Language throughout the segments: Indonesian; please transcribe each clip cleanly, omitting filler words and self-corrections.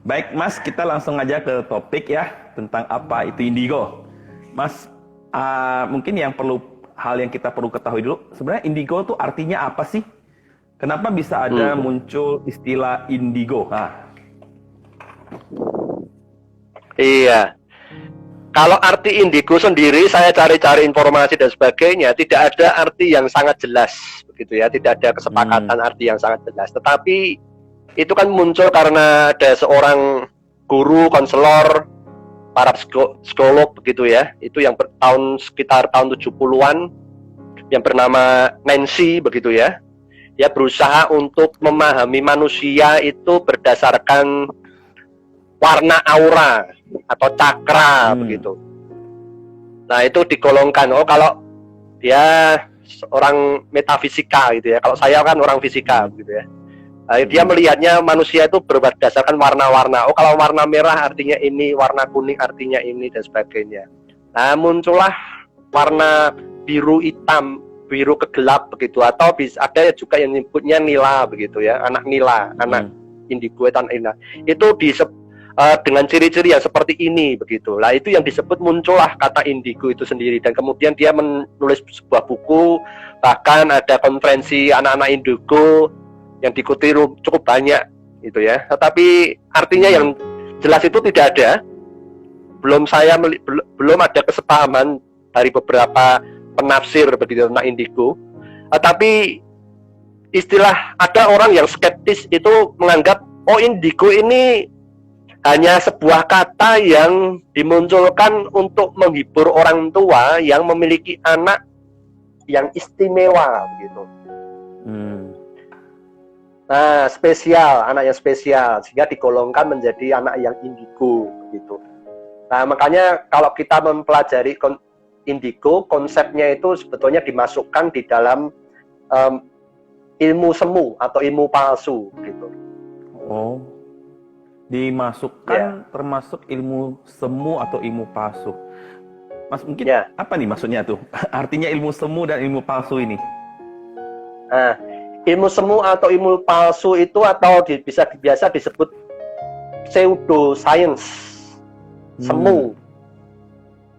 Baik, Mas, kita langsung aja ke topik ya tentang apa itu indigo. Mas, mungkin hal yang kita perlu ketahui dulu, sebenarnya indigo tuh artinya apa sih? Kenapa bisa ada muncul istilah indigo? Iya. Kalau arti indigo sendiri, saya cari-cari informasi dan sebagainya, tidak ada arti yang sangat jelas, begitu ya. Tidak ada kesepakatan arti yang sangat jelas. Tetapi itu kan muncul karena ada seorang guru, konselor, para psikolog, begitu ya. Itu yang sekitar tahun 70-an, yang bernama Nancy, begitu ya. Dia berusaha untuk memahami manusia itu berdasarkan warna aura atau cakra, begitu. Nah, itu digolongkan, kalau dia orang metafisika gitu ya. Kalau saya kan orang fisika gitu ya. Nah, dia melihatnya manusia itu berdasarkan warna-warna. Kalau warna merah artinya ini, warna kuning artinya ini, dan sebagainya. Nah, muncullah warna biru hitam, biru kegelap begitu, atau ada juga yang nyebutnya nila begitu ya, anak nila, anak indigo, tanah nila. Itu dengan ciri-ciri yang seperti ini begitu. Lah itu yang disebut muncullah kata indigo itu sendiri, dan kemudian dia menulis sebuah buku, bahkan ada konferensi anak-anak indigo yang diikuti cukup banyak gitu ya. Tetapi artinya yang jelas itu tidak ada. Belum ada kesepahaman dari beberapa penafsir begitu tentang indigo. Tapi istilah, ada orang yang skeptis itu menganggap indigo ini hanya sebuah kata yang dimunculkan untuk menghibur orang tua yang memiliki anak yang istimewa begitu. Nah, spesial, anak yang spesial, sehingga digolongkan menjadi anak yang indigo begitu. Nah, makanya kalau kita mempelajari indigo, konsepnya itu sebetulnya dimasukkan di dalam ilmu semu atau ilmu palsu gitu. Dimasukkan termasuk ilmu semu atau ilmu palsu. Mas, mungkin apa nih maksudnya tuh? Artinya ilmu semu dan ilmu palsu ini? Nah, ilmu semu atau ilmu palsu itu atau biasa disebut pseudoscience. Semu.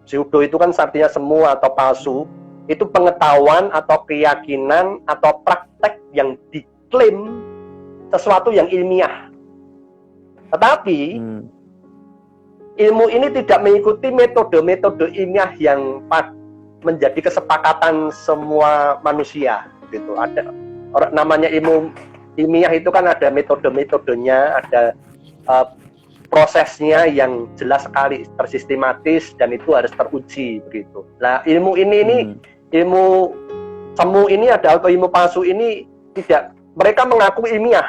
Pseudo itu kan artinya semu atau palsu. Itu pengetahuan atau keyakinan atau praktek yang diklaim sesuatu yang ilmiah. Tetapi ilmu ini tidak mengikuti metode-metode ilmiah yang menjadi kesepakatan semua manusia gitu. Ada namanya ilmu ilmiah itu kan ada metode-metodenya, ada prosesnya yang jelas sekali, tersistematis, dan itu harus teruji begitu. Nah, ilmu ini ilmu semu ini atau ilmu palsu ini tidak, mereka mengaku ilmiah,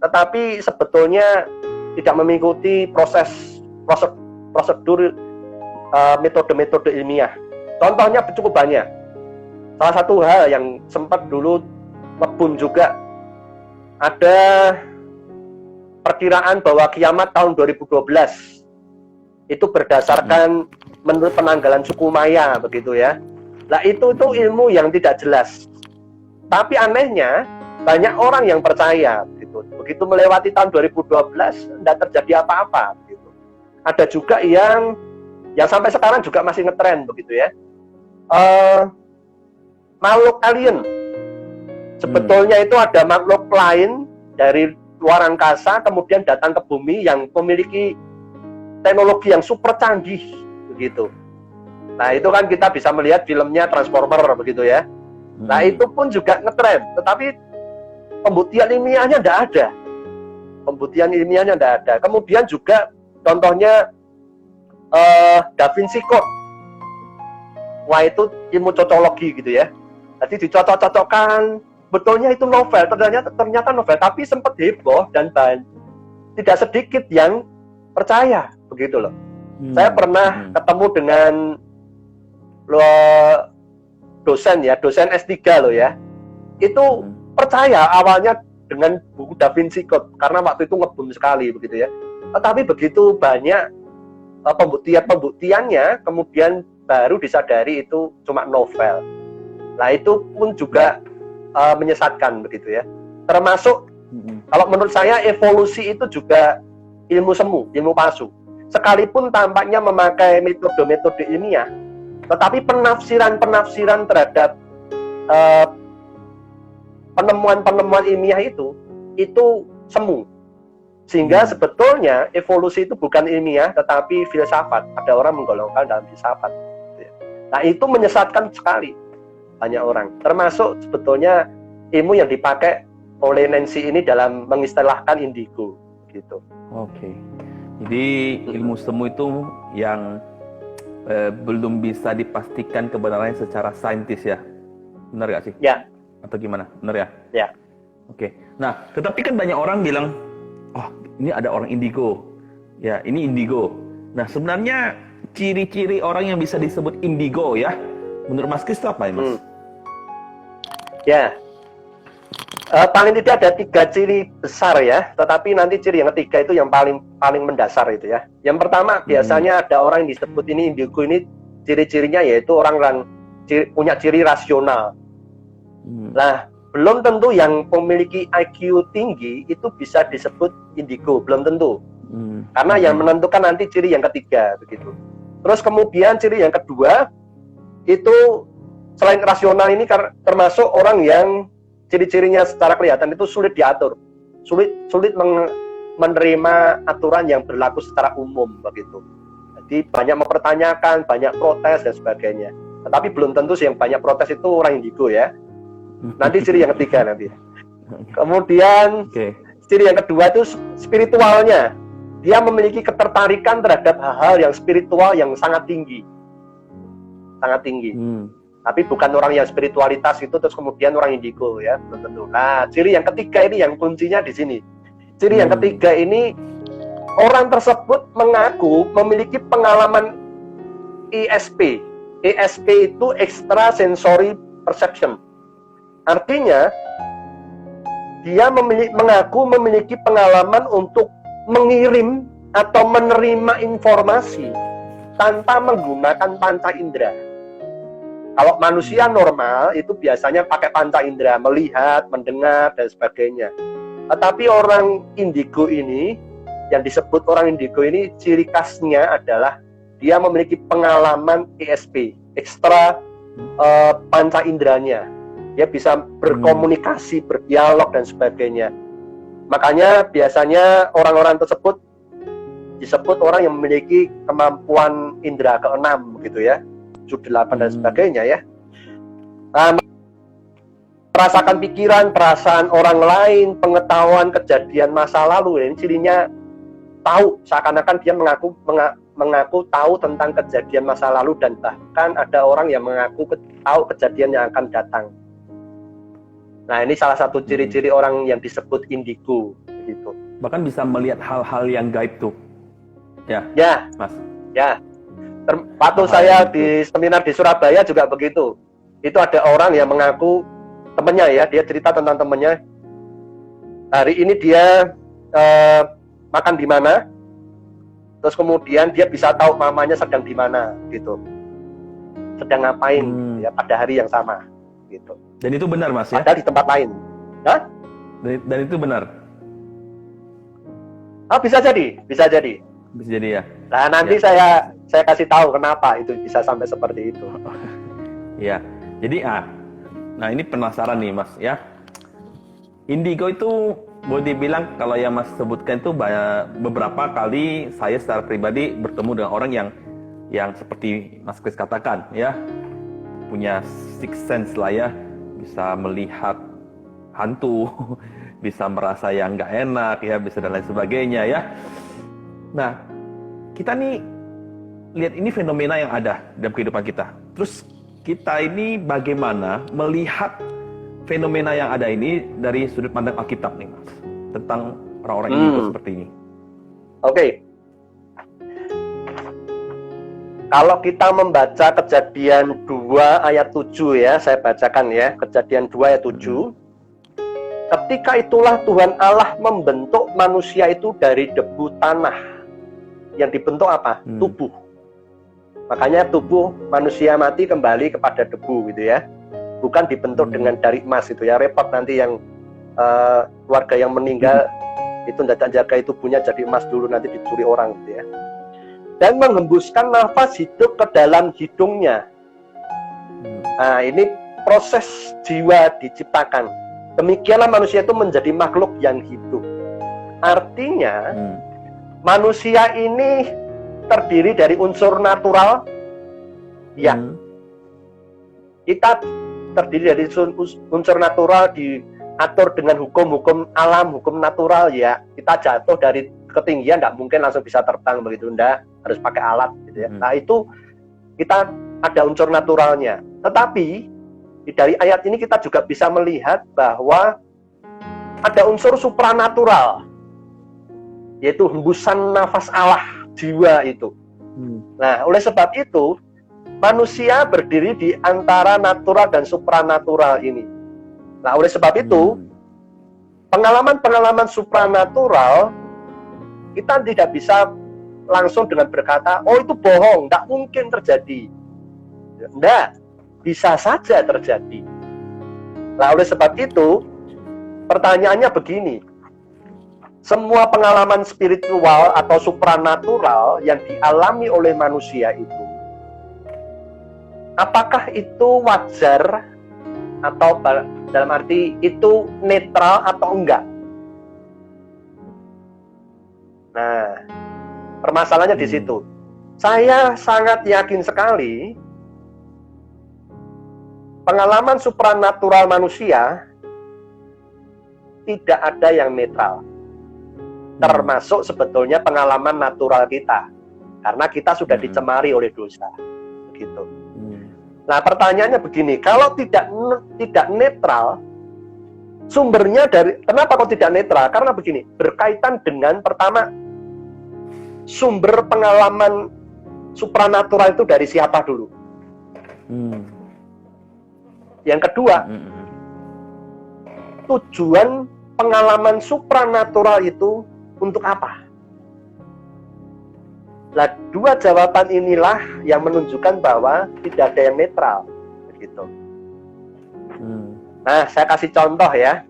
tetapi sebetulnya tidak mengikuti prosedur metode-metode ilmiah. Contohnya cukup banyak. Salah satu hal yang sempat dulu ngebum juga, ada perkiraan bahwa kiamat tahun 2012 itu berdasarkan menurut penanggalan suku Maya begitu ya. Nah, itu ilmu yang tidak jelas. Tapi anehnya banyak orang yang percaya gitu. Begitu melewati tahun 2012 tidak terjadi apa-apa gitu. Ada juga yang sampai sekarang juga masih ngetren begitu ya. Makhluk alien. Sebetulnya itu ada makhluk lain dari luar angkasa kemudian datang ke bumi yang memiliki teknologi yang super canggih begitu. Nah, itu kan kita bisa melihat filmnya Transformer begitu ya. Nah, itu pun juga ngetren, tetapi pembuktian ilmiahnya tidak ada. Kemudian juga contohnya Da Vinci Code. Wah, itu ilmu cocologi gitu ya. Jadi dicocok-cocokkan, betulnya itu novel, ternyata novel, tapi sempat heboh dan tidak sedikit yang percaya begitu loh. Saya pernah ketemu dengan dosen S3 loh ya. Itu percaya awalnya dengan buku Da Vinci Code karena waktu itu ngebum sekali begitu ya. Tetapi begitu banyak pembuktiannya, kemudian baru disadari itu cuma novel. Nah, itu pun juga menyesatkan begitu ya. Termasuk kalau menurut saya evolusi itu juga ilmu semu, ilmu palsu. Sekalipun tampaknya memakai metode-metode ilmiah, tetapi penafsiran-penafsiran terhadap penemuan-penemuan ilmiah itu semu. Sehingga sebetulnya evolusi itu bukan ilmiah, tetapi filsafat. Ada orang menggolongkan dalam filsafat. Nah, itu menyesatkan sekali banyak orang. Termasuk sebetulnya ilmu yang dipakai oleh Nancy ini dalam mengistilahkan indigo. Gitu. Oke. Jadi ilmu semu itu yang belum bisa dipastikan kebenarannya secara saintis ya? Benar gak sih? Ya. Atau gimana? Benar ya? Ya. Oke. Nah, tetapi kan banyak orang bilang, oh ini ada orang indigo. Ya, ini indigo. Nah, sebenarnya ciri-ciri orang yang bisa disebut indigo ya, menurut Mas Kris itu apa ya, Mas? Ya. Paling tidak ada 3 ciri besar ya, tetapi nanti ciri yang ketiga itu yang paling mendasar itu ya. Yang pertama biasanya ada orang yang disebut ini indigo ini ciri-cirinya yaitu orang punya ciri rasional. Nah, belum tentu yang memiliki IQ tinggi itu bisa disebut indigo, belum tentu. Karena yang menentukan nanti ciri yang ketiga begitu. Terus kemudian ciri yang kedua itu selain rasional ini termasuk orang yang ciri-cirinya secara kelihatan itu sulit diatur, sulit menerima aturan yang berlaku secara umum begitu. Jadi banyak mempertanyakan, banyak protes dan sebagainya. Tetapi belum tentu sih yang banyak protes itu orang indigo ya. Nanti ciri yang ketiga nanti. Kemudian ciri yang kedua itu spiritualnya. Dia memiliki ketertarikan terhadap hal-hal yang spiritual yang sangat tinggi. Sangat tinggi. Tapi bukan orang yang spiritualitas itu terus kemudian orang indigo ya, belum tentu. Nah, ciri yang ketiga ini yang kuncinya di sini. Ciri yang ketiga ini orang tersebut mengaku memiliki pengalaman ESP. ESP itu extra sensory perception. Artinya dia mengaku memiliki pengalaman untuk mengirim atau menerima informasi tanpa menggunakan panca indera. Kalau manusia normal itu biasanya pakai panca indera, melihat, mendengar, dan sebagainya. Tetapi orang indigo ini, yang disebut orang indigo ini, ciri khasnya adalah dia memiliki pengalaman ESP, ekstra panca inderanya. Dia bisa berkomunikasi, berdialog, dan sebagainya. Makanya biasanya orang-orang tersebut disebut orang yang memiliki kemampuan indera ke-6 gitu ya. 8 dan sebagainya ya. Merasakan pikiran, perasaan orang lain, pengetahuan kejadian masa lalu, ini cirinya tahu, seakan-akan dia mengaku tahu tentang kejadian masa lalu dan bahkan ada orang yang mengaku tahu kejadian yang akan datang. Nah, ini salah satu ciri-ciri orang yang disebut indigo gitu. Bahkan bisa melihat hal-hal yang gaib tuh. Ya. Ya, Mas. Ya. Waktu saya di seminar di Surabaya juga begitu. Itu ada orang yang mengaku temannya ya, dia cerita tentang temannya. Hari ini dia makan di mana, terus kemudian dia bisa tahu mamanya sedang di mana gitu, sedang ngapain ya pada hari yang sama gitu. Dan itu benar Mas ya? Padahal di tempat lain. Hah? Dan itu benar? Bisa jadi. Bisa jadi ya? Nah nanti ya. saya kasih tahu kenapa itu bisa sampai seperti itu. Iya. Jadi nah ini penasaran nih Mas ya. Indigo itu boleh dibilang kalau yang Mas sebutkan itu beberapa kali saya secara pribadi bertemu dengan orang yang seperti Mas Kris katakan ya, punya sixth sense lah ya, bisa melihat hantu, bisa merasa yang nggak enak ya, bisa dan lain sebagainya ya. Nah, kita nih lihat ini fenomena yang ada dalam kehidupan kita. Terus kita ini bagaimana melihat fenomena yang ada ini dari sudut pandang Alkitab nih Mas, tentang orang-orang indigo seperti ini. Oke. Kalau kita membaca Kejadian 2 ayat 7 ya, saya bacakan ya, Kejadian 2 ayat 7. Ketika itulah Tuhan Allah membentuk manusia itu dari debu tanah. Yang dibentuk apa? Tubuh. Makanya tubuh manusia mati kembali kepada debu gitu ya. Bukan dibentuk dengan dari emas itu ya. Repot nanti yang keluarga yang meninggal Itu jaga tubuhnya jadi emas dulu, nanti dicuri orang gitu ya. Dan menghembuskan nafas hidup ke dalam hidungnya. Nah, ini proses jiwa diciptakan. Demikianlah manusia itu menjadi makhluk yang hidup. Artinya, manusia ini terdiri dari unsur natural. Ya, kita terdiri dari unsur natural, diatur dengan hukum-hukum alam, hukum natural ya. Kita jatuh dari ketinggian, nggak mungkin langsung bisa terbang begitu, nggak, harus pakai alat gitu ya. Nah, itu kita ada unsur naturalnya. Tetapi dari ayat ini kita juga bisa melihat bahwa ada unsur supranatural, yaitu hembusan nafas Allah, jiwa itu. Nah, oleh sebab itu manusia berdiri di antara natural dan supranatural ini. Nah, oleh sebab itu pengalaman-pengalaman supranatural kita tidak bisa langsung dengan berkata, oh itu bohong, tidak mungkin terjadi. Tidak, bisa saja terjadi. Nah, oleh sebab itu pertanyaannya begini, semua pengalaman spiritual atau supranatural yang dialami oleh manusia itu, apakah itu wajar atau dalam arti itu netral atau enggak? Nah, permasalahannya di situ. Saya sangat yakin sekali pengalaman supranatural manusia tidak ada yang netral. Termasuk sebetulnya pengalaman natural kita. Karena kita sudah dicemari oleh dosa. Begitu. Nah, pertanyaannya begini, kalau tidak netral, sumbernya dari, kenapa kok tidak netral? Karena begini, berkaitan dengan pertama, sumber pengalaman supranatural itu dari siapa dulu? Yang kedua, tujuan pengalaman supranatural itu untuk apa? Nah, dua jawaban inilah yang menunjukkan bahwa tidak ada yang netral, begitu. Nah, saya kasih contoh ya.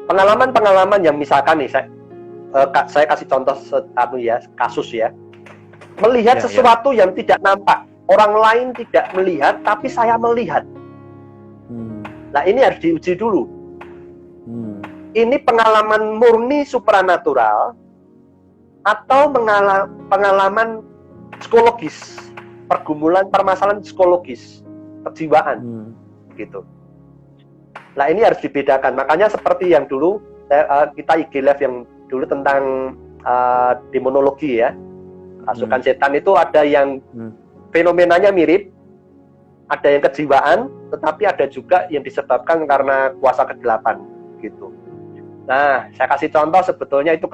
Pengalaman-pengalaman yang misalkan nih, saya kasih contoh kasus ya. Melihat sesuatu yang tidak nampak, orang lain tidak melihat, tapi saya melihat. Nah, ini harus diuji dulu. Ini pengalaman murni supranatural atau pengalaman psikologis, pergumulan permasalahan psikologis, kejiwaan, gitu. Nah, ini harus dibedakan. Makanya seperti yang dulu kita IG Live yang dulu tentang demonologi ya, pasukan setan itu ada yang fenomenanya mirip, ada yang kejiwaan, tetapi ada juga yang disebabkan karena kuasa ke-8 gitu. Nah, saya kasih contoh sebetulnya itu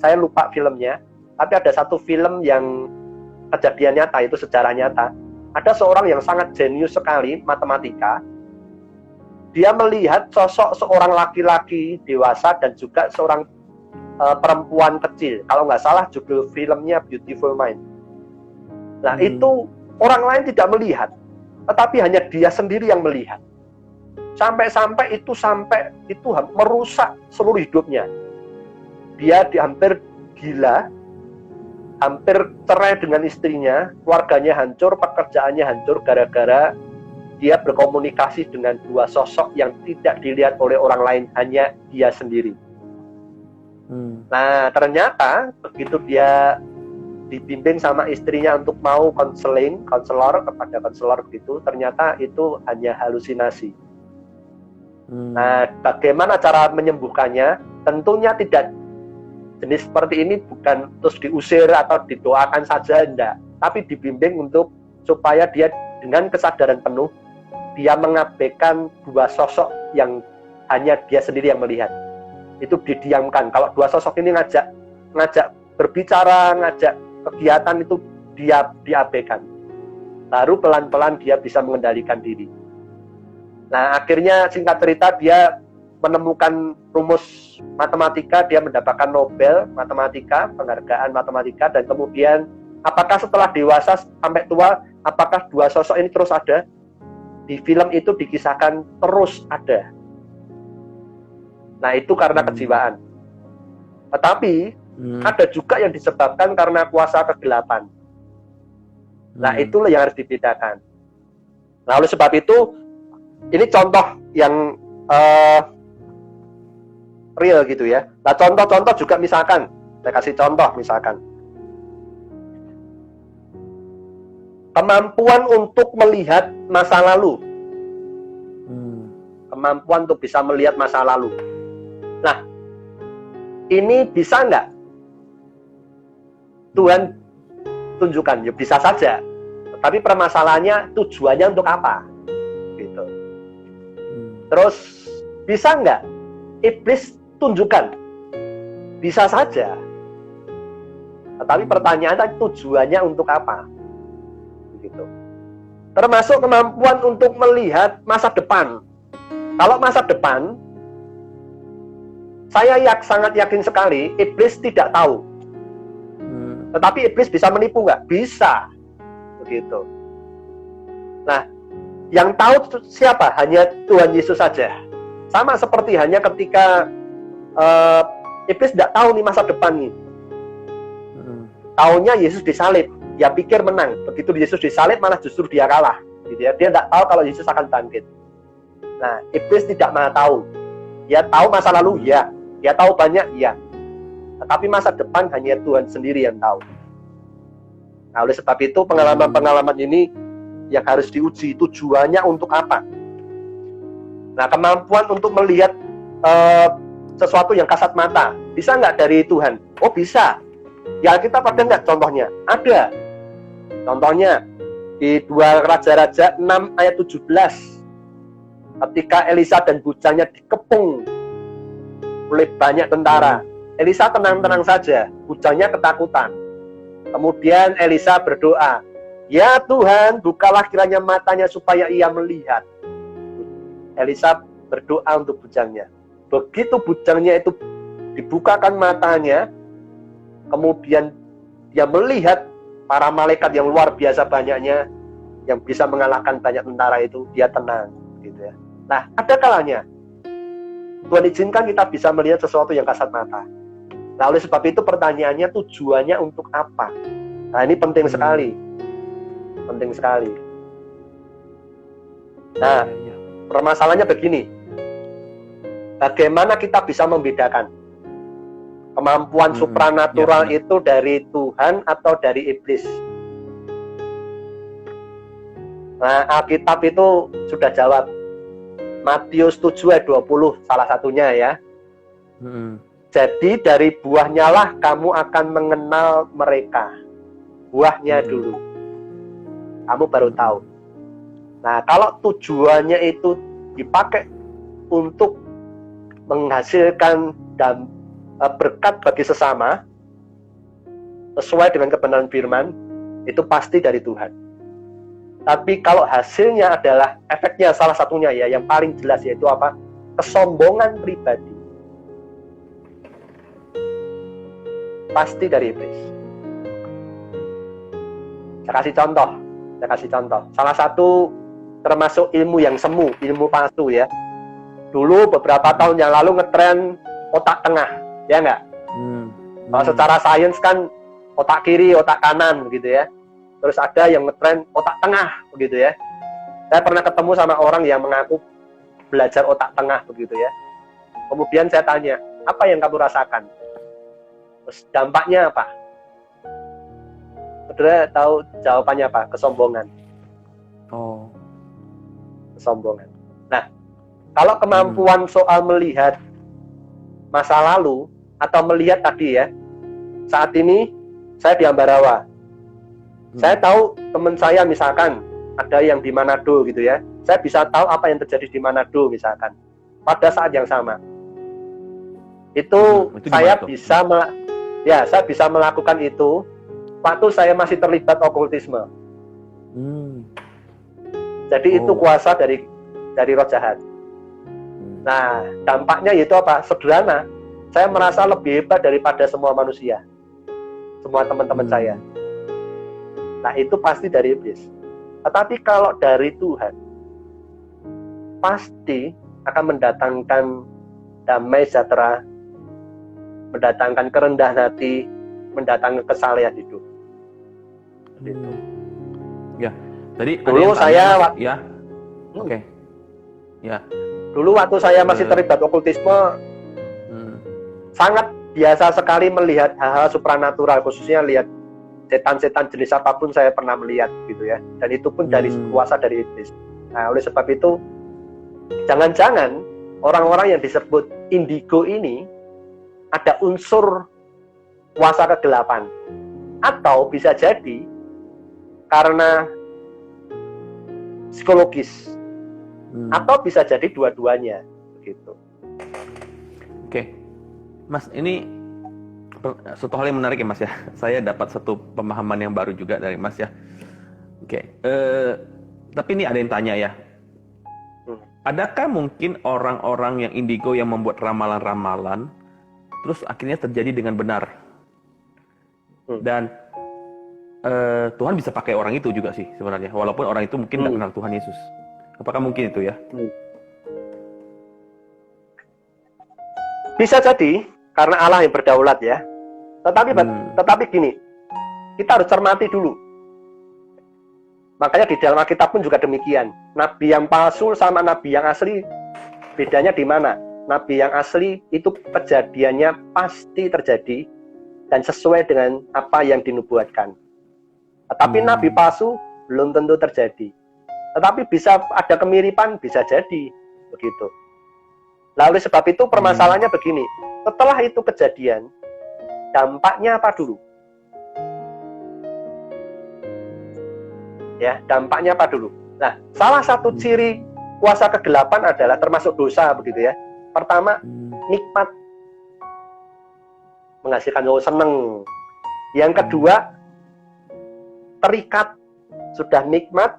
saya lupa filmnya, tapi ada satu film yang kejadian nyata, itu sejarah nyata. Ada seorang yang sangat jenius sekali matematika. Dia melihat sosok seorang laki-laki dewasa dan juga seorang perempuan kecil. Kalau nggak salah judul filmnya Beautiful Mind. Nah, itu orang lain tidak melihat, tetapi hanya dia sendiri yang melihat. Sampai-sampai itu merusak seluruh hidupnya. Dia hampir gila, hampir cerai dengan istrinya, keluarganya hancur, pekerjaannya hancur gara-gara dia berkomunikasi dengan dua sosok yang tidak dilihat oleh orang lain, hanya dia sendiri. Nah, ternyata begitu dia dibimbing sama istrinya untuk mau konselor begitu, ternyata itu hanya halusinasi. Nah, bagaimana cara menyembuhkannya? Tentunya tidak jenis seperti ini, bukan terus diusir atau didoakan saja, enggak. Tapi dibimbing supaya dia dengan kesadaran penuh, dia mengabaikan dua sosok yang hanya dia sendiri yang melihat. Itu didiamkan. Kalau dua sosok ini ngajak berbicara, ngajak kegiatan, itu dia diabaikan. Baru pelan-pelan dia bisa mengendalikan diri. Nah, akhirnya singkat cerita dia menemukan rumus matematika, dia mendapatkan Nobel matematika, penghargaan matematika, dan kemudian apakah setelah dewasa sampai tua, apakah dua sosok ini terus ada? Di film itu dikisahkan terus ada. Nah, itu karena kejiwaan. Tetapi ada juga yang disebabkan karena kuasa kegelapan. Nah, itulah yang harus dibedakan. Nah, oleh sebab itu, ini contoh yang real gitu ya. Nah, contoh-contoh juga misalkan, saya kasih contoh misalkan. Kemampuan untuk melihat masa lalu. Kemampuan untuk bisa melihat masa lalu. Nah, ini bisa nggak Tuhan tunjukkan? Ya bisa saja. Tapi permasalahannya tujuannya untuk apa? Gitu. Terus bisa nggak iblis tunjukkan? Bisa saja. Tetapi pertanyaannya tujuannya untuk apa? Gitu. Termasuk kemampuan untuk melihat masa depan. Kalau masa depan, saya sangat yakin sekali iblis tidak tahu. Tetapi iblis bisa menipu nggak? Bisa. Begitu. Nah, yang tahu siapa? Hanya Tuhan Yesus saja. Sama seperti hanya ketika iblis tidak tahu nih masa depan nih. Taunya Yesus disalib, dia pikir menang. Begitu Yesus disalib malah justru dia kalah. Gitu ya. Dia tidak tahu kalau Yesus akan bangkit. Nah, iblis tidak mana tahu. Dia tahu masa lalu, ya. Dia tahu banyak, ya. Tetapi masa depan hanya Tuhan sendiri yang tahu. Nah, oleh sebab itu pengalaman-pengalaman ini yang harus diuji, tujuannya untuk apa? Nah, kemampuan untuk melihat sesuatu yang kasat mata, bisa nggak dari Tuhan? Oh, bisa. Ya, kita ada nggak contohnya? Ada. Contohnya di 2 Raja-Raja 6 ayat 17. Ketika Elisa dan bujangnya dikepung oleh banyak tentara, Elisa tenang-tenang saja, bujangnya ketakutan. Kemudian Elisa berdoa, ya Tuhan, bukalah kiranya matanya supaya ia melihat. Elisa berdoa untuk bujangnya. Begitu bujangnya itu dibukakan matanya, kemudian dia melihat para malaikat yang luar biasa banyaknya, yang bisa mengalahkan banyak tentara itu, dia tenang. Gitu ya. Nah, ada kalanya Tuhan izinkan kita bisa melihat sesuatu yang kasat mata. Nah, oleh sebab itu pertanyaannya tujuannya untuk apa? Nah, ini penting sekali. Penting sekali. Nah, permasalahannya begini. Bagaimana kita bisa membedakan kemampuan supranatural itu dari Tuhan atau dari iblis? Nah, Alkitab itu sudah jawab. Matius 7 ayat 20 salah satunya ya. Jadi dari buahnya lah kamu akan mengenal mereka. Buahnya dulu. Kamu baru tahu. Nah, kalau tujuannya itu dipakai untuk menghasilkan berkat bagi sesama sesuai dengan kebenaran firman, itu pasti dari Tuhan. Tapi kalau hasilnya adalah efeknya salah satunya ya, yang paling jelas yaitu apa? Kesombongan pribadi. Pasti dari iblis. Saya kasih contoh. Salah satu termasuk ilmu yang semu, ilmu palsu ya. Dulu beberapa tahun yang lalu ngetren otak tengah, ya nggak? Kalau secara sains kan otak kiri, otak kanan begitu ya. Terus ada yang ngetren otak tengah begitu ya. Saya pernah ketemu sama orang yang mengaku belajar otak tengah begitu ya. Kemudian saya tanya, apa yang kamu rasakan? Terus dampaknya apa? Saudara tahu jawabannya apa? Kesombongan. Oh. Kesombongan. Nah, kalau kemampuan soal melihat masa lalu atau melihat tadi ya, saat ini saya di Ambarawa. Saya tahu teman saya misalkan ada yang di Manado gitu ya. Saya bisa tahu apa yang terjadi di Manado misalkan. Pada saat yang sama. Itu saya bisa saya bisa melakukan itu waktu saya masih terlibat okultisme. Jadi itu kuasa dari roh jahat. Nah, dampaknya yaitu apa? Sederhana. Saya merasa lebih hebat daripada semua manusia. Semua teman-teman saya. Nah, itu pasti dari iblis. Tetapi kalau dari Tuhan, pasti akan mendatangkan damai sejahtera, mendatangkan kerendahan hati, mendatangkan kesalehan hidup. Gitu. Ya, tadi ada Dulu yang tanya, saya Mas, ya, oke, ya, Dulu waktu saya masih terlibat okultisme, sangat biasa sekali melihat hal-hal supranatural, khususnya lihat setan-setan jenis apapun saya pernah melihat gitu ya. Dan itu pun dari kuasa dari iblis. Nah, oleh sebab itu jangan-jangan orang-orang yang disebut indigo ini ada unsur kuasa kegelapan. Atau bisa jadi karena psikologis. Atau bisa jadi dua-duanya begitu. Oke. Mas, ini satu hal yang menarik ya Mas ya. Saya dapat satu pemahaman yang baru juga dari Mas ya. Oke. Tapi ini ada yang tanya ya. Adakah mungkin orang-orang yang indigo yang membuat ramalan-ramalan terus akhirnya terjadi dengan benar? Dan Tuhan bisa pakai orang itu juga sih sebenarnya. Walaupun orang itu mungkin tidak kenal Tuhan Yesus. Apakah mungkin itu ya? Bisa jadi karena Allah yang berdaulat ya. Tetapi gini, kita harus cermati dulu. Makanya di dalam Alkitab pun juga demikian. Nabi yang palsu sama nabi yang asli bedanya di mana? Nabi yang asli itu kejadiannya pasti terjadi dan sesuai dengan apa yang dinubuatkan. Tetapi nabi palsu belum tentu terjadi. Tetapi bisa ada kemiripan, bisa jadi begitu. Lalu sebab itu permasalahannya begini. Setelah itu kejadian, dampaknya apa dulu? Ya, dampaknya apa dulu? Nah, salah satu ciri kuasa kegelapan adalah termasuk dosa begitu ya. Pertama, nikmat, menghasilkan seneng. Yang kedua, terikat, sudah nikmat,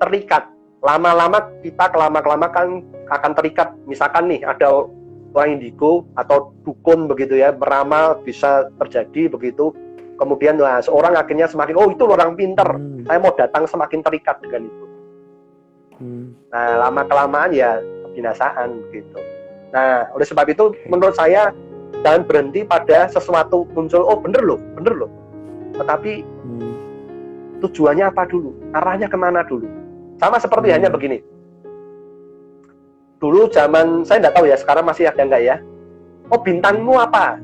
terikat. Lama-lama kita kelama-kelama kan akan terikat. Misalkan nih ada orang indigo atau dukun begitu ya, meramal bisa terjadi begitu. Kemudian seorang akhirnya semakin, oh itu orang pinter, saya mau datang, semakin terikat dengan itu. Nah, lama-kelamaan ya kebinasaan begitu. Nah, oleh sebab itu menurut saya jangan berhenti pada sesuatu muncul, oh bener loh. Tetapi tujuannya apa dulu? Arahnya kemana dulu? Sama seperti hanya begini. Dulu zaman, saya nggak tahu ya, sekarang masih ada nggak ya? Oh bintangmu apa?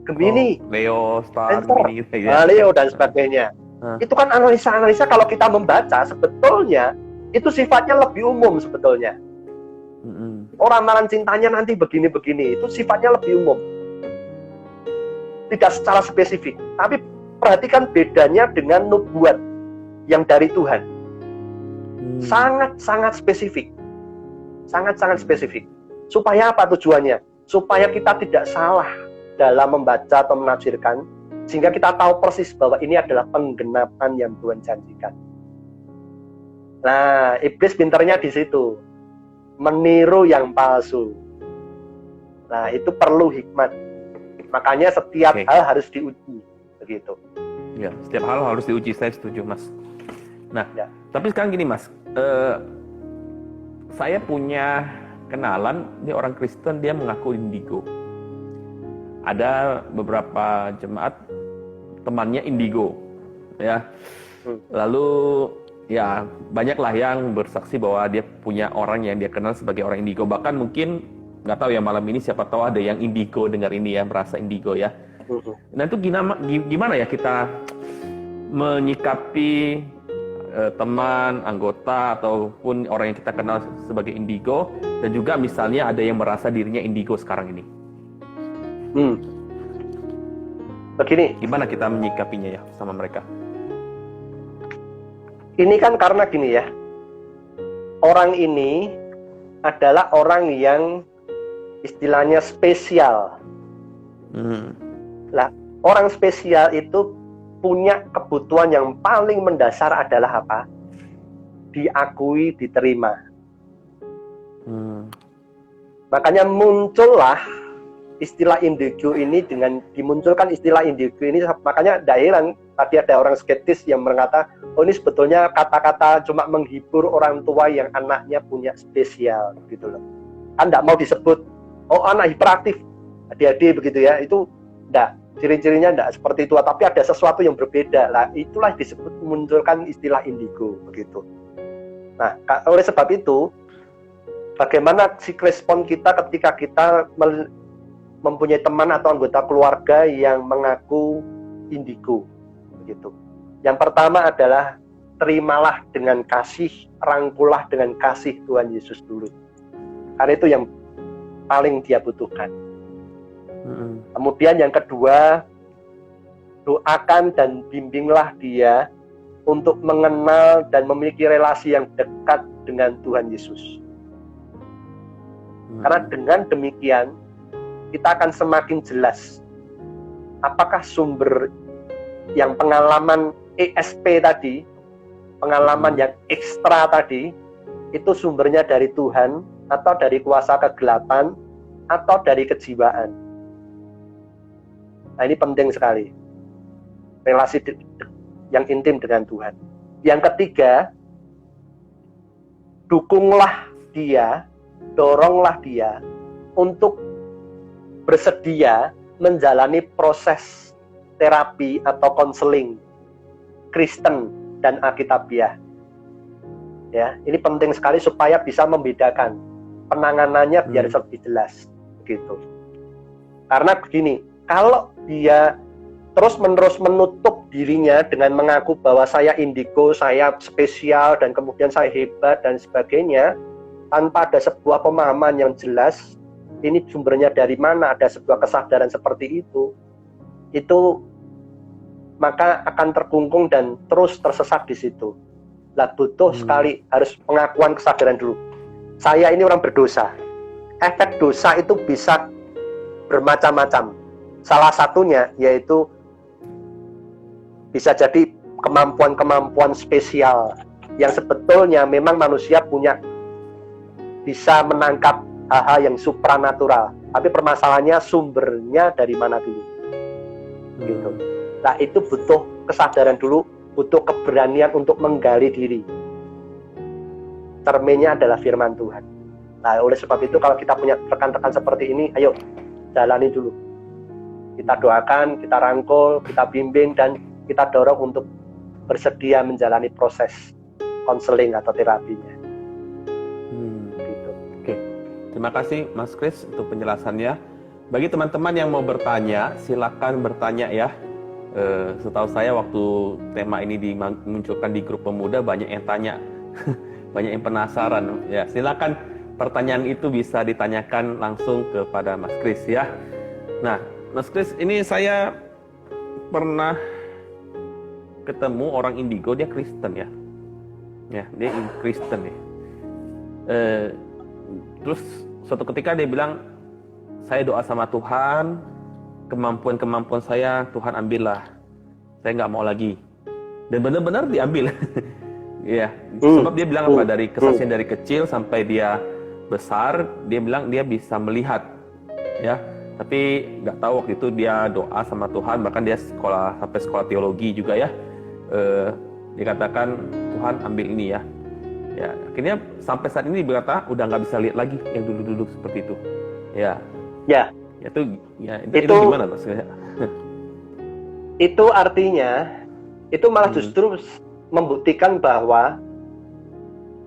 Gemini, Leo, Star, Gemini gitu ya. Leo dan sebagainya. Itu kan analisa-analisa kalau kita membaca sebetulnya itu sifatnya lebih umum sebetulnya. Orang ramalan cintanya nanti begini-begini itu sifatnya lebih umum. Tidak secara spesifik. Tapi perhatikan bedanya dengan nubuat yang dari Tuhan. Sangat-sangat spesifik. Sangat-sangat spesifik. Supaya apa tujuannya? Supaya kita tidak salah dalam membaca atau menafsirkan, sehingga kita tahu persis bahwa ini adalah penggenapan yang Tuhan janjikan. Nah, iblis pinternya di situ, meniru yang palsu. Nah, itu perlu hikmat. Makanya setiap hal harus diuji, begitu. Ya, setiap hal harus diuji. Saya setuju, Mas. Nah, tapi sekarang gini, Mas. Saya punya kenalan, dia orang Kristen, dia mengaku indigo. Ada beberapa jemaat temannya indigo, ya. Lalu ya banyaklah yang bersaksi bahwa dia punya orang yang dia kenal sebagai orang indigo. Bahkan mungkin nggak tahu ya malam ini siapa tahu ada yang indigo dengar ini ya, merasa indigo ya. Nah itu gimana ya kita menyikapi teman, anggota ataupun orang yang kita kenal sebagai indigo, dan juga misalnya ada yang merasa dirinya indigo sekarang ini. Begini, gimana kita menyikapinya ya sama mereka? Ini kan karena gini ya, orang ini adalah orang yang istilahnya spesial. Lah, orang spesial itu punya kebutuhan yang paling mendasar adalah apa? Diakui, diterima. Makanya muncullah istilah indigo ini, dengan dimunculkan istilah indigo ini, makanya tidak heran tadi ada orang skeptis yang berkata, oh ini sebetulnya kata-kata cuma menghibur orang tua yang anaknya punya spesial gitu loh. Kan tidak mau disebut, oh anak hiperaktif, adik-adik begitu ya, itu enggak, ciri-cirinya enggak seperti itu, tapi ada sesuatu yang berbeda lah. Itulah disebut memunculkan istilah indigo begitu. Nah, oleh sebab itu, bagaimana respon kita ketika kita mempunyai teman atau anggota keluarga yang mengaku indigo begitu. Yang pertama adalah terimalah dengan kasih, rangkulah dengan kasih Tuhan Yesus dulu. Karena itu yang paling dia butuhkan. Kemudian yang kedua, doakan dan bimbinglah dia untuk mengenal dan memiliki relasi yang dekat dengan Tuhan Yesus. Karena dengan demikian, kita akan semakin jelas apakah sumber yang pengalaman ESP tadi, pengalaman yang ekstra tadi, itu sumbernya dari Tuhan, atau dari kuasa kegelapan, atau dari kejiwaan. Nah, ini penting sekali. Relasi yang intim dengan Tuhan. Yang ketiga, dukunglah dia, doronglah dia untuk bersedia menjalani proses terapi atau konseling Kristen dan Alkitabiah. Ya, ini penting sekali supaya bisa membedakan penanganannya biar lebih jelas, gitu. Karena begini, kalau dia terus-menerus menutup dirinya dengan mengaku bahwa saya indigo, saya spesial, dan kemudian saya hebat dan sebagainya, tanpa ada sebuah pemahaman yang jelas, ini sumbernya dari mana, ada sebuah kesadaran seperti itu maka akan terkungkung dan terus tersesat di situ. Lah butuh sekali harus pengakuan kesadaran dulu. Saya ini orang berdosa. Efek dosa itu bisa bermacam-macam. Salah satunya yaitu bisa jadi kemampuan-kemampuan spesial yang sebetulnya memang manusia punya, bisa menangkap hal-hal yang supranatural. Tapi permasalahannya sumbernya dari mana dulu. Gitu. Nah, itu butuh kesadaran dulu, butuh keberanian untuk menggali diri. Cerminnya adalah firman Tuhan. Nah, oleh sebab itu kalau kita punya rekan-rekan seperti ini, ayo jalani dulu. Kita doakan, kita rangkul, kita bimbing, dan kita dorong untuk bersedia menjalani proses konseling atau terapinya. Gitu. Oke. Terima kasih Mas Kris untuk penjelasannya. Bagi teman-teman yang mau bertanya, silakan bertanya ya. Setahu saya waktu tema ini dimunculkan di grup pemuda, banyak yang tanya, banyak yang penasaran. Ya, silakan pertanyaan itu bisa ditanyakan langsung kepada Mas Kris ya. Nah, Mas Kris, ini saya pernah ketemu orang indigo, dia Kristen ya. Ya, dia Kristen ya. Terus suatu ketika dia bilang, saya doa sama Tuhan, kemampuan-kemampuan saya Tuhan ambillah, saya nggak mau lagi. Dan benar-benar diambil. Ya, sebab dia bilang apa, dari kesaksian dari kecil sampai dia besar, dia bilang dia bisa melihat, ya. Tapi nggak tahu waktu itu dia doa sama Tuhan, bahkan dia sampai sekolah teologi juga ya. Dikatakan Tuhan ambil ini ya. Ya, akhirnya sampai saat ini berkata udah nggak bisa lihat lagi yang dulu-dulu seperti itu. Ya. Ya. Itu gimana Mas? Itu artinya itu malah justru membuktikan bahwa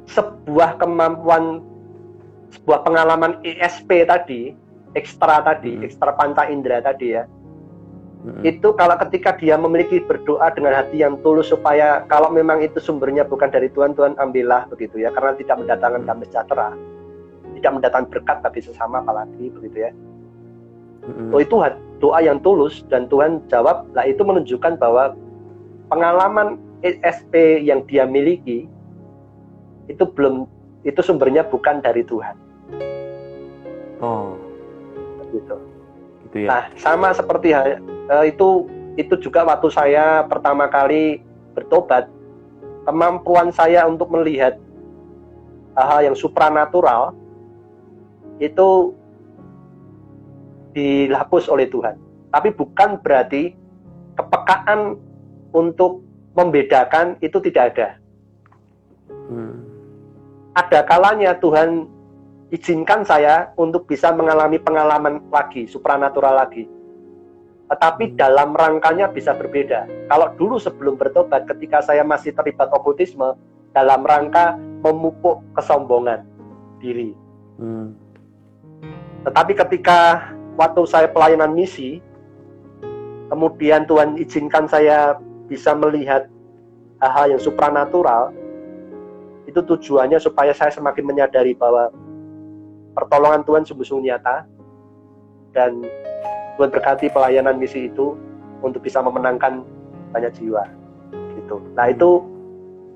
sebuah kemampuan, sebuah pengalaman ESP tadi, ekstra panca indera tadi ya, itu kalau ketika dia memiliki berdoa dengan hati yang tulus supaya kalau memang itu sumbernya bukan dari Tuhan, Tuhan ambillah begitu ya, karena tidak mendatangkan damai sejahtera, tidak mendatangkan berkat bagi sesama apalagi begitu ya. Oh, itu doa yang tulus dan Tuhan jawab. Lah itu menunjukkan bahwa pengalaman ESP yang dia miliki itu sumbernya bukan dari Tuhan. Oh, gitu ya. Nah, sama seperti itu juga waktu saya pertama kali bertobat, kemampuan saya untuk melihat hal-hal yang supranatural itu dihapus oleh Tuhan. Tapi bukan berarti kepekaan untuk membedakan itu tidak ada. Ada kalanya Tuhan izinkan saya untuk bisa mengalami pengalaman lagi, supranatural lagi. Tetapi dalam rangkanya bisa berbeda. Kalau dulu sebelum bertobat, ketika saya masih terlibat okultisme, dalam rangka memupuk kesombongan diri. Tetapi ketika waktu saya pelayanan misi, kemudian Tuhan izinkan saya bisa melihat hal-hal yang supranatural, itu tujuannya supaya saya semakin menyadari bahwa pertolongan Tuhan sungguh-sungguh nyata, dan Tuhan berkati pelayanan misi itu untuk bisa memenangkan banyak jiwa. Gitu. Nah itu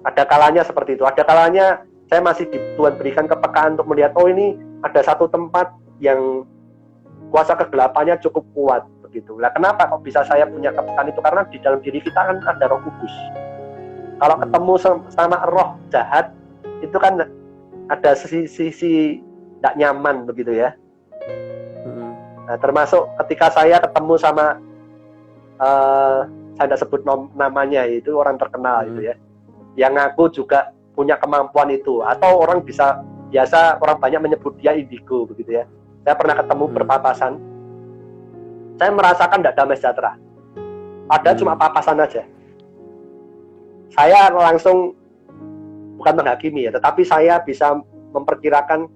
ada kalanya seperti itu. Ada kalanya saya masih Tuhan berikan kepekaan untuk melihat, oh ini ada satu tempat yang kuasa kegelapannya cukup kuat begitu. Nah kenapa kok bisa saya punya kepekaan itu? Karena di dalam diri kita kan ada Roh Kudus. Kalau ketemu sama roh jahat, itu kan ada sisi tidak nyaman begitu ya. Nah, termasuk ketika saya ketemu sama saya tidak sebut namanya, itu orang terkenal itu ya, yang ngaku juga punya kemampuan itu, atau orang biasa orang banyak menyebut dia indigo begitu ya. Saya pernah ketemu berpapasan, saya merasakan tidak damai sejahtera, padahal cuma papasan aja. Saya langsung bukan menghakimi ya, tetapi saya bisa memperkirakan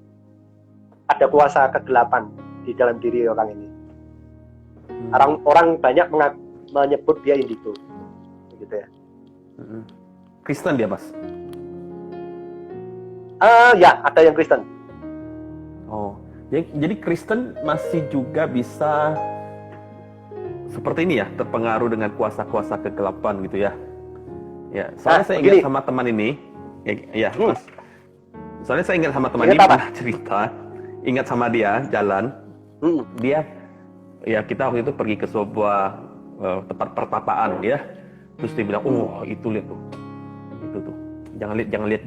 ada kuasa kegelapan di dalam diri orang ini. Orang banyak menyebut dia indigo, gitu ya. Kristen dia, Mas? Ya, ada yang Kristen. Oh, jadi Kristen masih juga bisa seperti ini ya, terpengaruh dengan kuasa-kuasa kegelapan gitu ya. Ya, soalnya saya ingat sama teman ini, ya, Mas. Soalnya saya ingat sama teman ini pernah cerita, ingat sama dia jalan. Dia, ya kita waktu itu pergi ke sebuah tempat pertapaan ya. Terus dia bilang, oh itu lihat tuh, itu tuh, jangan lihat.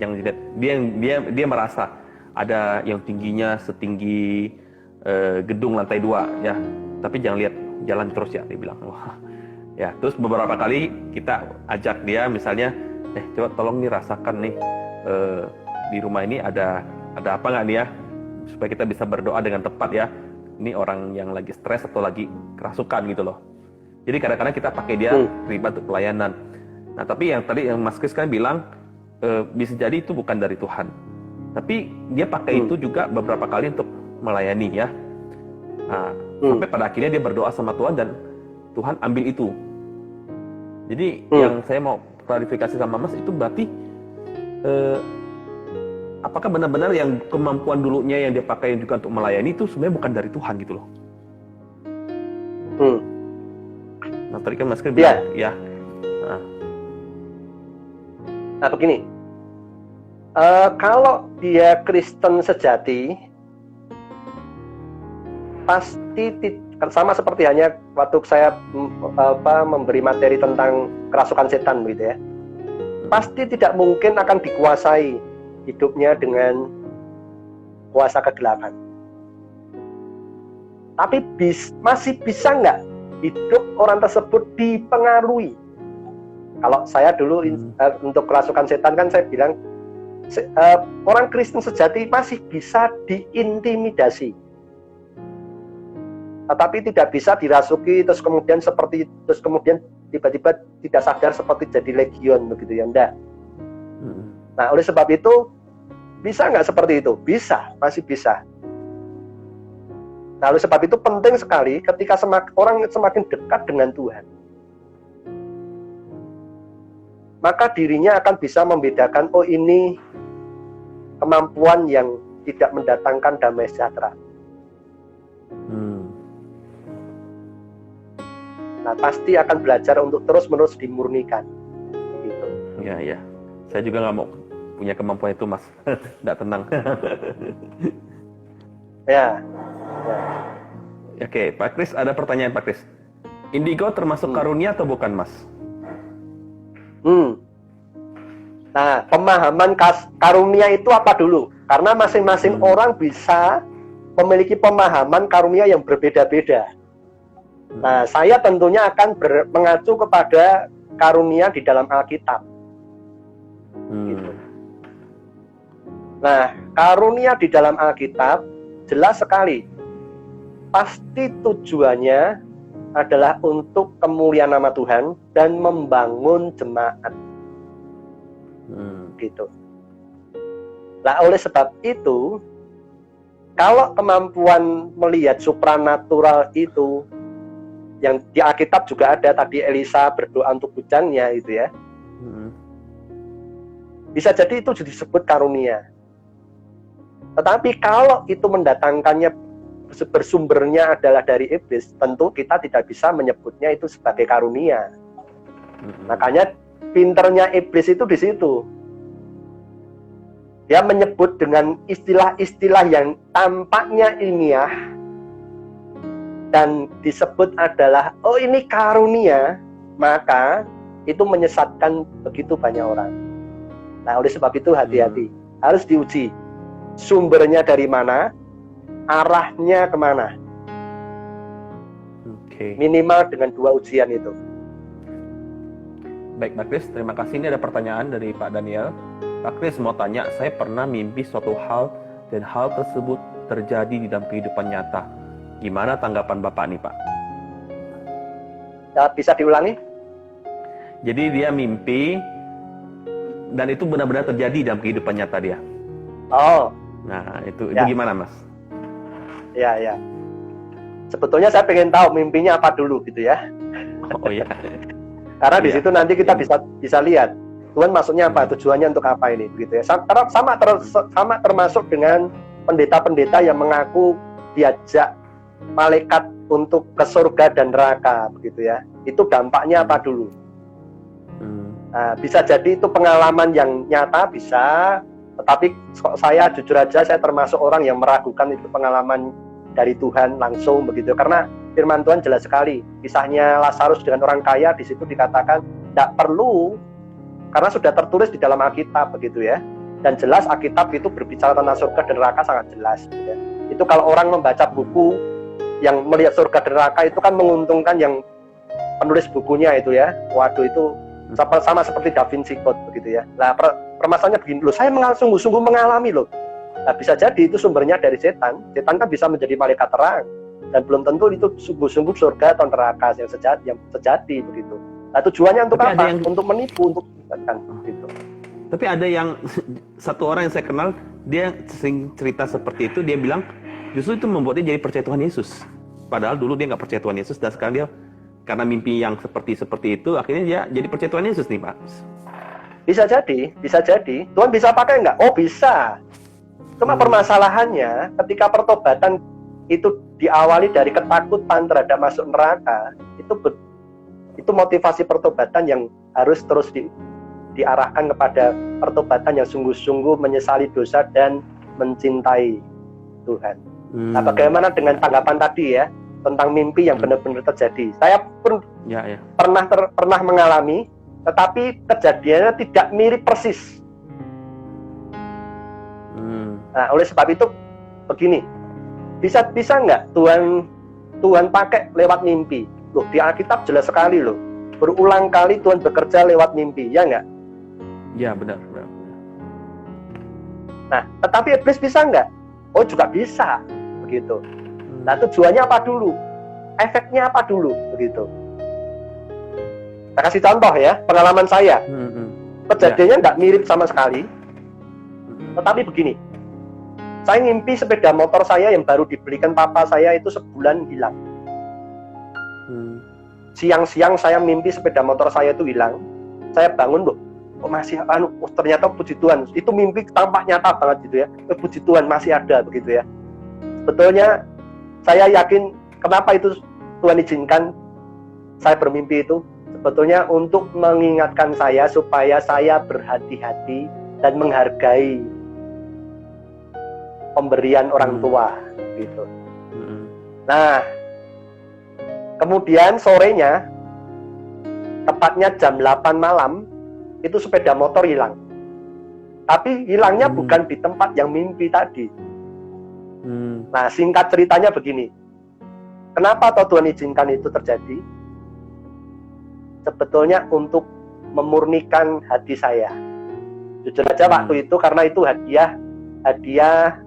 Dia merasa ada yang tingginya setinggi gedung lantai 2 ya. Tapi jangan lihat, jalan terus ya, dia bilang. Wah, ya. Terus beberapa kali kita ajak dia, misalnya, coba tolong nih rasakan nih di rumah ini ada apa nggak nih ya, supaya kita bisa berdoa dengan tepat ya. Ini orang yang lagi stres atau lagi kerasukan gitu loh. Jadi kadang-kadang kita pakai dia terlibat untuk pelayanan. Nah tapi yang tadi yang Mas Kris kan bilang bisa jadi itu bukan dari Tuhan. Tapi dia pakai itu juga beberapa kali untuk melayani ya. Nah, sampai pada akhirnya dia berdoa sama Tuhan dan Tuhan ambil itu. Jadi yang saya mau klarifikasi sama Mas itu berarti apakah benar-benar yang kemampuan dulunya yang dia pakai juga untuk melayani itu sebenarnya bukan dari Tuhan gitu loh? Nah tadi kan Mas Kris bilang ya. Nah begini, kalau dia Kristen sejati, pasti sama seperti hanya waktu saya memberi materi tentang kerasukan setan gitu ya. Pasti tidak mungkin akan dikuasai hidupnya dengan kuasa kegelapan. Tapi masih bisa nggak hidup orang tersebut dipengaruhi? Kalau saya dulu untuk kerasukan setan kan saya bilang orang Kristen sejati masih bisa diintimidasi, tetapi tidak bisa dirasuki terus kemudian tiba-tiba tidak sadar seperti jadi legion begitu ya, enggak. Nah oleh sebab itu bisa nggak seperti itu? Bisa, masih bisa. Nah oleh sebab itu penting sekali ketika orang semakin dekat dengan Tuhan, maka dirinya akan bisa membedakan, oh ini kemampuan yang tidak mendatangkan damai sejahtera. Nah pasti akan belajar untuk terus-menerus dimurnikan. Gitu. Ya. Saya juga nggak mau punya kemampuan itu, Mas. Nggak tenang. Ya. Oke, Pak Kris, ada pertanyaan Pak Kris. Indigo termasuk karunia atau bukan, Mas? Nah, pemahaman karunia itu apa dulu? Karena masing-masing orang bisa memiliki pemahaman karunia yang berbeda-beda. Nah, saya tentunya akan mengacu kepada karunia di dalam Alkitab. Gitu. Nah, karunia di dalam Alkitab jelas sekali. Pasti tujuannya adalah untuk kemuliaan nama Tuhan dan membangun jemaat. Gitu. Nah, oleh sebab itu, kalau kemampuan melihat supranatural itu, yang di Alkitab juga ada tadi Elisa berdoa untuk hujannya itu ya, bisa jadi itu disebut karunia. Tetapi kalau itu mendatangkannya bersumbernya adalah dari iblis, tentu kita tidak bisa menyebutnya itu sebagai karunia. Makanya pinternya iblis itu di situ. Dia menyebut dengan istilah-istilah yang tampaknya ilmiah dan disebut adalah, oh ini karunia, maka itu menyesatkan begitu banyak orang. Nah, oleh sebab itu hati-hati, harus diuji. Sumbernya dari mana, arahnya kemana. Minimal dengan 2 ujian itu. Baik, Pak Kris, terima kasih. Ini ada pertanyaan dari Pak Daniel. Pak Kris mau tanya, saya pernah mimpi suatu hal dan hal tersebut terjadi di dalam kehidupan nyata. Gimana tanggapan Bapak nih, Pak? Ya, bisa diulangi? Jadi dia mimpi dan itu benar-benar terjadi dalam kehidupan nyata dia. Oh. Nah, itu Ya. gimana, Mas? Ya. Sebetulnya saya pengen tahu mimpinya apa dulu gitu ya. Oh ya. Karena di situ nanti kita bisa lihat Tuhan maksudnya apa, tujuannya untuk apa ini begitu ya. Sama termasuk dengan pendeta-pendeta yang mengaku diajak malaikat untuk ke surga dan neraka begitu ya. Itu dampaknya apa dulu? Nah, bisa jadi itu pengalaman yang nyata bisa, tetapi saya jujur aja saya termasuk orang yang meragukan itu pengalaman dari Tuhan langsung begitu, karena firman Tuhan jelas sekali. Kisahnya Lazarus dengan orang kaya di situ dikatakan tidak perlu, karena sudah tertulis di dalam Alkitab begitu ya. Dan jelas Alkitab itu berbicara tentang surga dan neraka sangat jelas gitu ya. Itu kalau orang membaca buku yang melihat surga dan neraka itu kan menguntungkan yang penulis bukunya itu ya. Waduh, itu sama seperti Da Vinci Code begitu ya. Nah, permasalahannya begini loh, saya sungguh-sungguh mengalami loh. Nah, bisa jadi itu sumbernya dari setan. Setan kan bisa menjadi malaikat terang, dan belum tentu itu sungguh-sungguh surga atau neraka yang sejati begitu. Nah, tujuannya untuk tapi apa? Untuk menipu, untuk gitu. Tapi ada yang satu orang yang saya kenal, dia sering cerita seperti itu. Dia bilang justru itu membuat dia jadi percaya Tuhan Yesus. Padahal dulu dia nggak percaya Tuhan Yesus, dan sekarang dia karena mimpi yang seperti itu, akhirnya dia jadi percaya Tuhan Yesus nih, Pak. Bisa jadi. Tuhan bisa pakai nggak? Oh, bisa. Cuma permasalahannya ketika pertobatan itu diawali dari ketakutan terhadap masuk neraka, itu motivasi pertobatan yang harus terus diarahkan kepada pertobatan yang sungguh-sungguh menyesali dosa dan mencintai Tuhan. Nah, bagaimana dengan tanggapan tadi ya tentang mimpi yang benar-benar terjadi? Saya pun pernah mengalami, tetapi kejadiannya tidak mirip persis. Nah, oleh sebab itu begini, bisa nggak Tuhan pakai lewat mimpi? Loh, di Alkitab jelas sekali loh, berulang kali Tuhan bekerja lewat mimpi, ya nggak? Ya, benar. Nah, tetapi iblis bisa nggak? Oh, juga bisa, begitu. Nah, tujuannya apa dulu? Efeknya apa dulu, begitu? Saya kasih contoh ya, pengalaman saya. Kejadiannya nggak mirip sama sekali, tetapi begini. Saya ngimpi sepeda motor saya yang baru dibelikan papa saya itu sebulan hilang. Siang-siang saya mimpi sepeda motor saya itu hilang. Saya bangun loh, kok masih ternyata puji Tuhan. Itu mimpi tampak nyata banget gitu ya. Puji Tuhan masih ada begitu ya. Sebetulnya saya yakin kenapa itu Tuhan izinkan saya bermimpi itu. Sebetulnya untuk mengingatkan saya supaya saya berhati-hati dan menghargai pemberian orang tua gitu. Nah, kemudian sorenya tepatnya jam 8 malam itu sepeda motor hilang. Tapi hilangnya bukan di tempat yang mimpi tadi. Nah, singkat ceritanya begini. Kenapa toh Tuhan izinkan itu terjadi? Sebetulnya untuk memurnikan hati saya. Jujur aja waktu itu, karena itu hadiah hadiah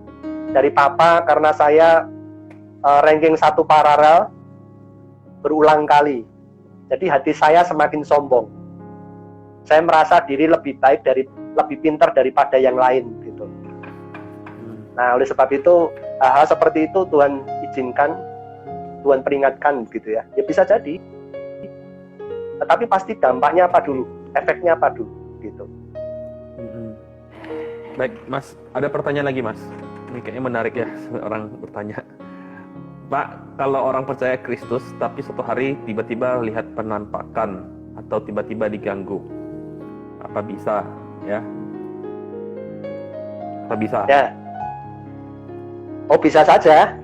dari papa karena saya ranking 1 paralel berulang kali. Jadi hati saya semakin sombong. Saya merasa diri lebih baik lebih pintar daripada yang lain gitu. Nah, oleh sebab itu hal-hal seperti itu Tuhan izinkan, Tuhan peringatkan gitu ya. Ya bisa jadi. Tetapi pasti dampaknya apa dulu? Efeknya apa dulu gitu. Baik, Mas, ada pertanyaan lagi, Mas. Ini kayaknya menarik ya, orang bertanya. Pak, kalau orang percaya Kristus, tapi suatu hari tiba-tiba lihat penampakan atau tiba-tiba diganggu, apa bisa? Ya, apa bisa? Ya. Oh, bisa saja.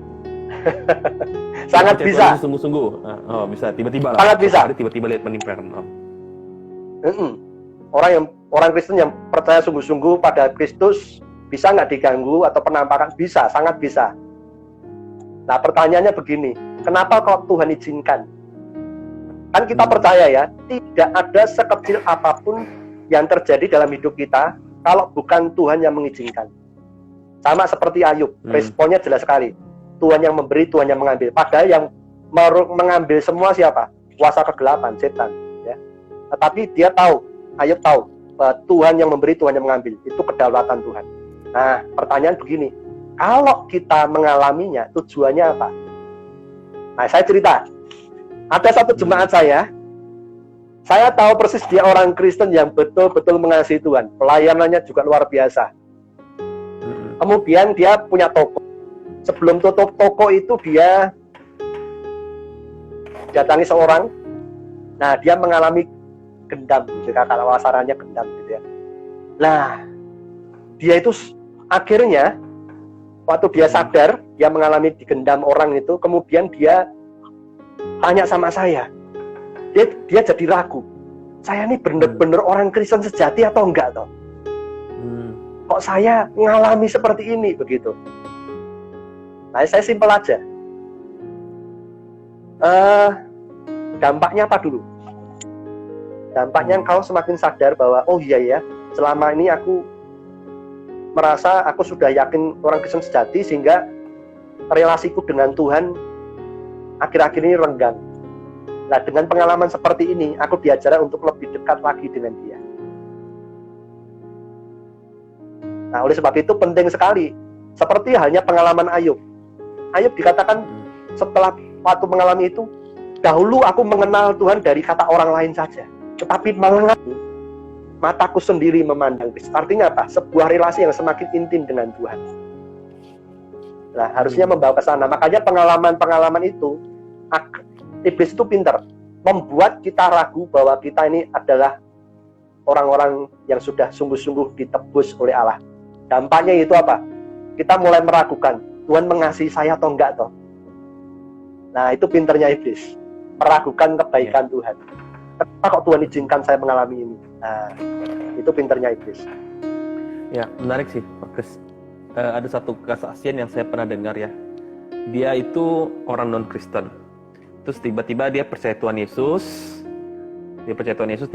Sangat bisa. Sungguh-sungguh. Oh, bisa tiba-tiba lah. Sangat bisa. Tiba-tiba lihat penampakan. Oh. Orang Kristen yang percaya sungguh-sungguh pada Kristus bisa nggak diganggu atau penampakan? Bisa, sangat bisa. Nah, pertanyaannya begini, kenapa kok Tuhan izinkan? Kan kita percaya ya, tidak ada sekecil apapun yang terjadi dalam hidup kita kalau bukan Tuhan yang mengizinkan. Sama seperti Ayub, responnya jelas sekali. Tuhan yang memberi, Tuhan yang mengambil. Padahal yang mengambil semua siapa? Kuasa kegelapan, setan. Ya. Tetapi dia tahu, Ayub tahu, bahwa Tuhan yang memberi, Tuhan yang mengambil. Itu kedaulatan Tuhan. Nah, pertanyaan begini, kalau kita mengalaminya, tujuannya apa? Nah, saya cerita. Ada satu jemaat saya tahu persis dia orang Kristen yang betul-betul mengasihi Tuhan. Pelayanannya juga luar biasa. Kemudian dia punya toko. Sebelum tutup toko itu dia datangi seorang. Nah, dia mengalami gendam. Jika kalau wasarannya gendam gitu ya. Nah, dia itu akhirnya waktu dia sadar, dia mengalami digendam orang itu, kemudian dia tanya sama saya. Dia jadi ragu. Saya ini benar-benar orang Kristen sejati atau enggak toh? Kok saya mengalami seperti ini begitu? Nah, saya simpel aja. Dampaknya apa dulu? Dampaknya engkau semakin sadar bahwa oh iya ya, selama ini aku merasa aku sudah yakin orang Kristen sejati sehingga relasiku dengan Tuhan akhir-akhir ini renggang. Nah, dengan pengalaman seperti ini, aku diajar untuk lebih dekat lagi dengan Dia. Nah, oleh sebab itu penting sekali. Seperti halnya pengalaman Ayub. Ayub dikatakan setelah waktu mengalami itu, dahulu aku mengenal Tuhan dari kata orang lain saja. Tetapi mataku sendiri memandang Kristus. Artinya apa? Sebuah relasi yang semakin intim dengan Tuhan. Nah, harusnya membawa ke sana. Makanya pengalaman-pengalaman itu, iblis itu pintar. Membuat kita ragu bahwa kita ini adalah orang-orang yang sudah sungguh-sungguh ditebus oleh Allah. Dampaknya itu apa? Kita mulai meragukan, Tuhan mengasihi saya atau enggak toh? Nah, itu pintarnya iblis. Meragukan kebaikan Tuhan. Kenapa kok Tuhan izinkan saya mengalami ini? Nah, itu pintarnya iblis. Ya, menarik sih, Pak Kris. Ada satu kesaksian yang saya pernah dengar ya. Dia itu orang non-Kristen. Terus tiba-tiba dia percaya Tuhan Yesus. Dia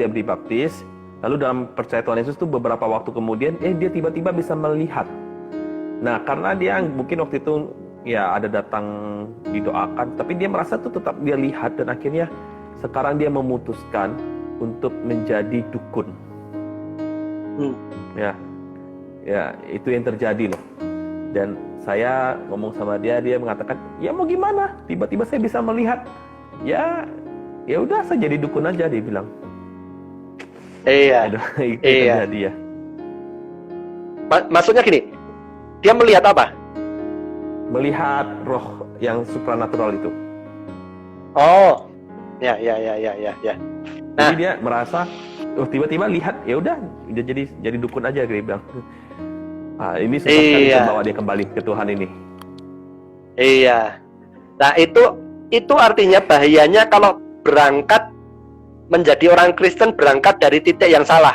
beri baptis. Lalu dalam percaya Tuhan Yesus itu beberapa waktu kemudian, dia tiba-tiba bisa melihat. Nah, karena dia mungkin waktu itu ya ada datang didoakan, tapi dia merasa tuh tetap dia lihat dan akhirnya sekarang dia memutuskan untuk menjadi dukun. Ya, itu yang terjadi loh. Dan saya ngomong sama dia mengatakan, ya mau gimana? Tiba-tiba saya bisa melihat. Ya udah saya jadi dukun aja, dia bilang. Iya. Itu terjadi ya. Maksudnya gini, dia melihat apa? Melihat roh yang supranatural itu. Oh, ya. Nah, jadi dia merasa, tiba-tiba lihat, ya udah, dia jadi dukun aja, dia bilang. Ini susah sekali membawa dia kembali ke Tuhan ini. Iya. Nah, itu artinya bahayanya kalau berangkat menjadi orang Kristen berangkat dari titik yang salah.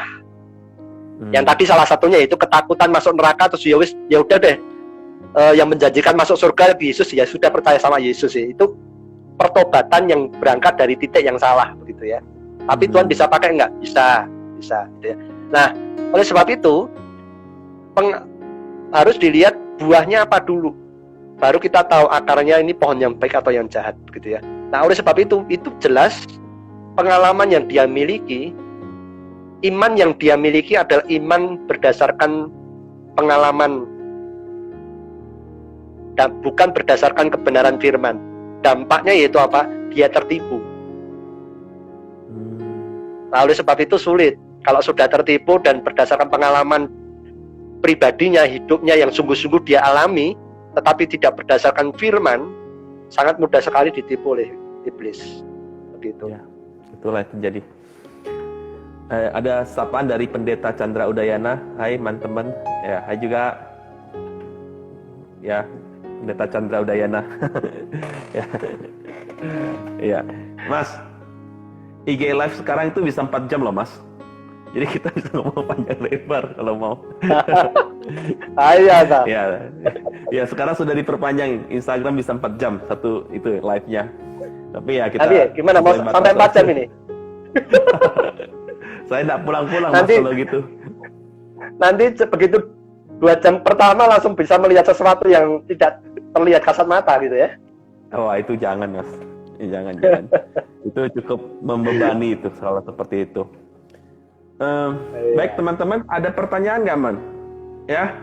Yang tadi salah satunya itu ketakutan masuk neraka, terus ya udah deh. Yang menjanjikan masuk surga Yesus, ya sudah percaya sama Yesus ya. Itu pertobatan yang berangkat dari titik yang salah begitu ya. Tapi Tuhan bisa pakai enggak? Bisa gitu ya. Nah, oleh sebab itu harus dilihat buahnya apa dulu. Baru kita tahu akarnya ini pohon yang baik atau yang jahat, gitu ya. Nah, oleh sebab itu jelas pengalaman yang dia miliki, iman yang dia miliki adalah iman berdasarkan pengalaman dan bukan berdasarkan kebenaran firman. Dampaknya yaitu apa? Dia tertipu. Nah, oleh sebab itu sulit. Kalau sudah tertipu dan berdasarkan pengalaman pribadinya, hidupnya yang sungguh-sungguh dia alami, tetapi tidak berdasarkan firman, sangat mudah sekali ditipu oleh iblis. Begitu. Ya, itulah yang terjadi. Ada sapaan dari Pendeta Chandra Udayana. Hai teman-teman. Ya, hai juga. Ya, Pendeta Chandra Udayana. Ya. Ya. Mas, IG live sekarang itu bisa 4 jam loh, Mas. Jadi kita bisa ngomong panjang lebar kalau mau. Iya, Kak. Ya. Ya, sekarang sudah diperpanjang. Instagram bisa 4 jam satu itu live-nya. Tapi ya kita gimana mau sampai 4 jam ini? Saya enggak pulang-pulang Mas Nanti- kalau gitu. Nanti begitu 2 jam pertama langsung bisa melihat sesuatu yang tidak terlihat kasat mata gitu ya. Wah, itu jangan, Mas. Jangan. Itu cukup membebani itu kalau seperti itu. Baik teman-teman, ada pertanyaan nggak, Man? Ya,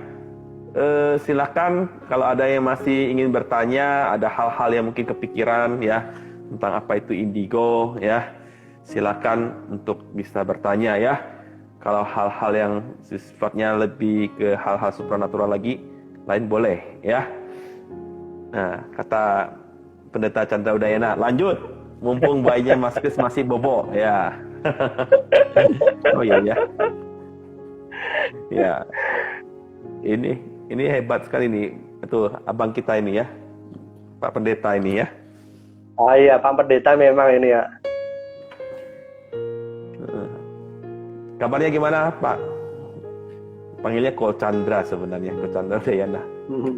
silakan kalau ada yang masih ingin bertanya, ada hal-hal yang mungkin kepikiran ya tentang apa itu indigo ya, silakan untuk bisa bertanya ya. Kalau hal-hal yang sifatnya lebih ke hal-hal supranatural lagi, lain boleh ya. Nah, kata Pendeta Chandra Udayana, lanjut, mumpung bayinya Mas Kris masih bobo ya. Oh iya ya. Ya. Ini hebat sekali nih. Itu abang kita ini ya. Pak Pendeta ini ya. Oh iya, Pak Pendeta memang ini ya. Kabarnya gimana, Pak? Panggilnya Ko Chandra sebenarnya, Ko Chandra Udayana.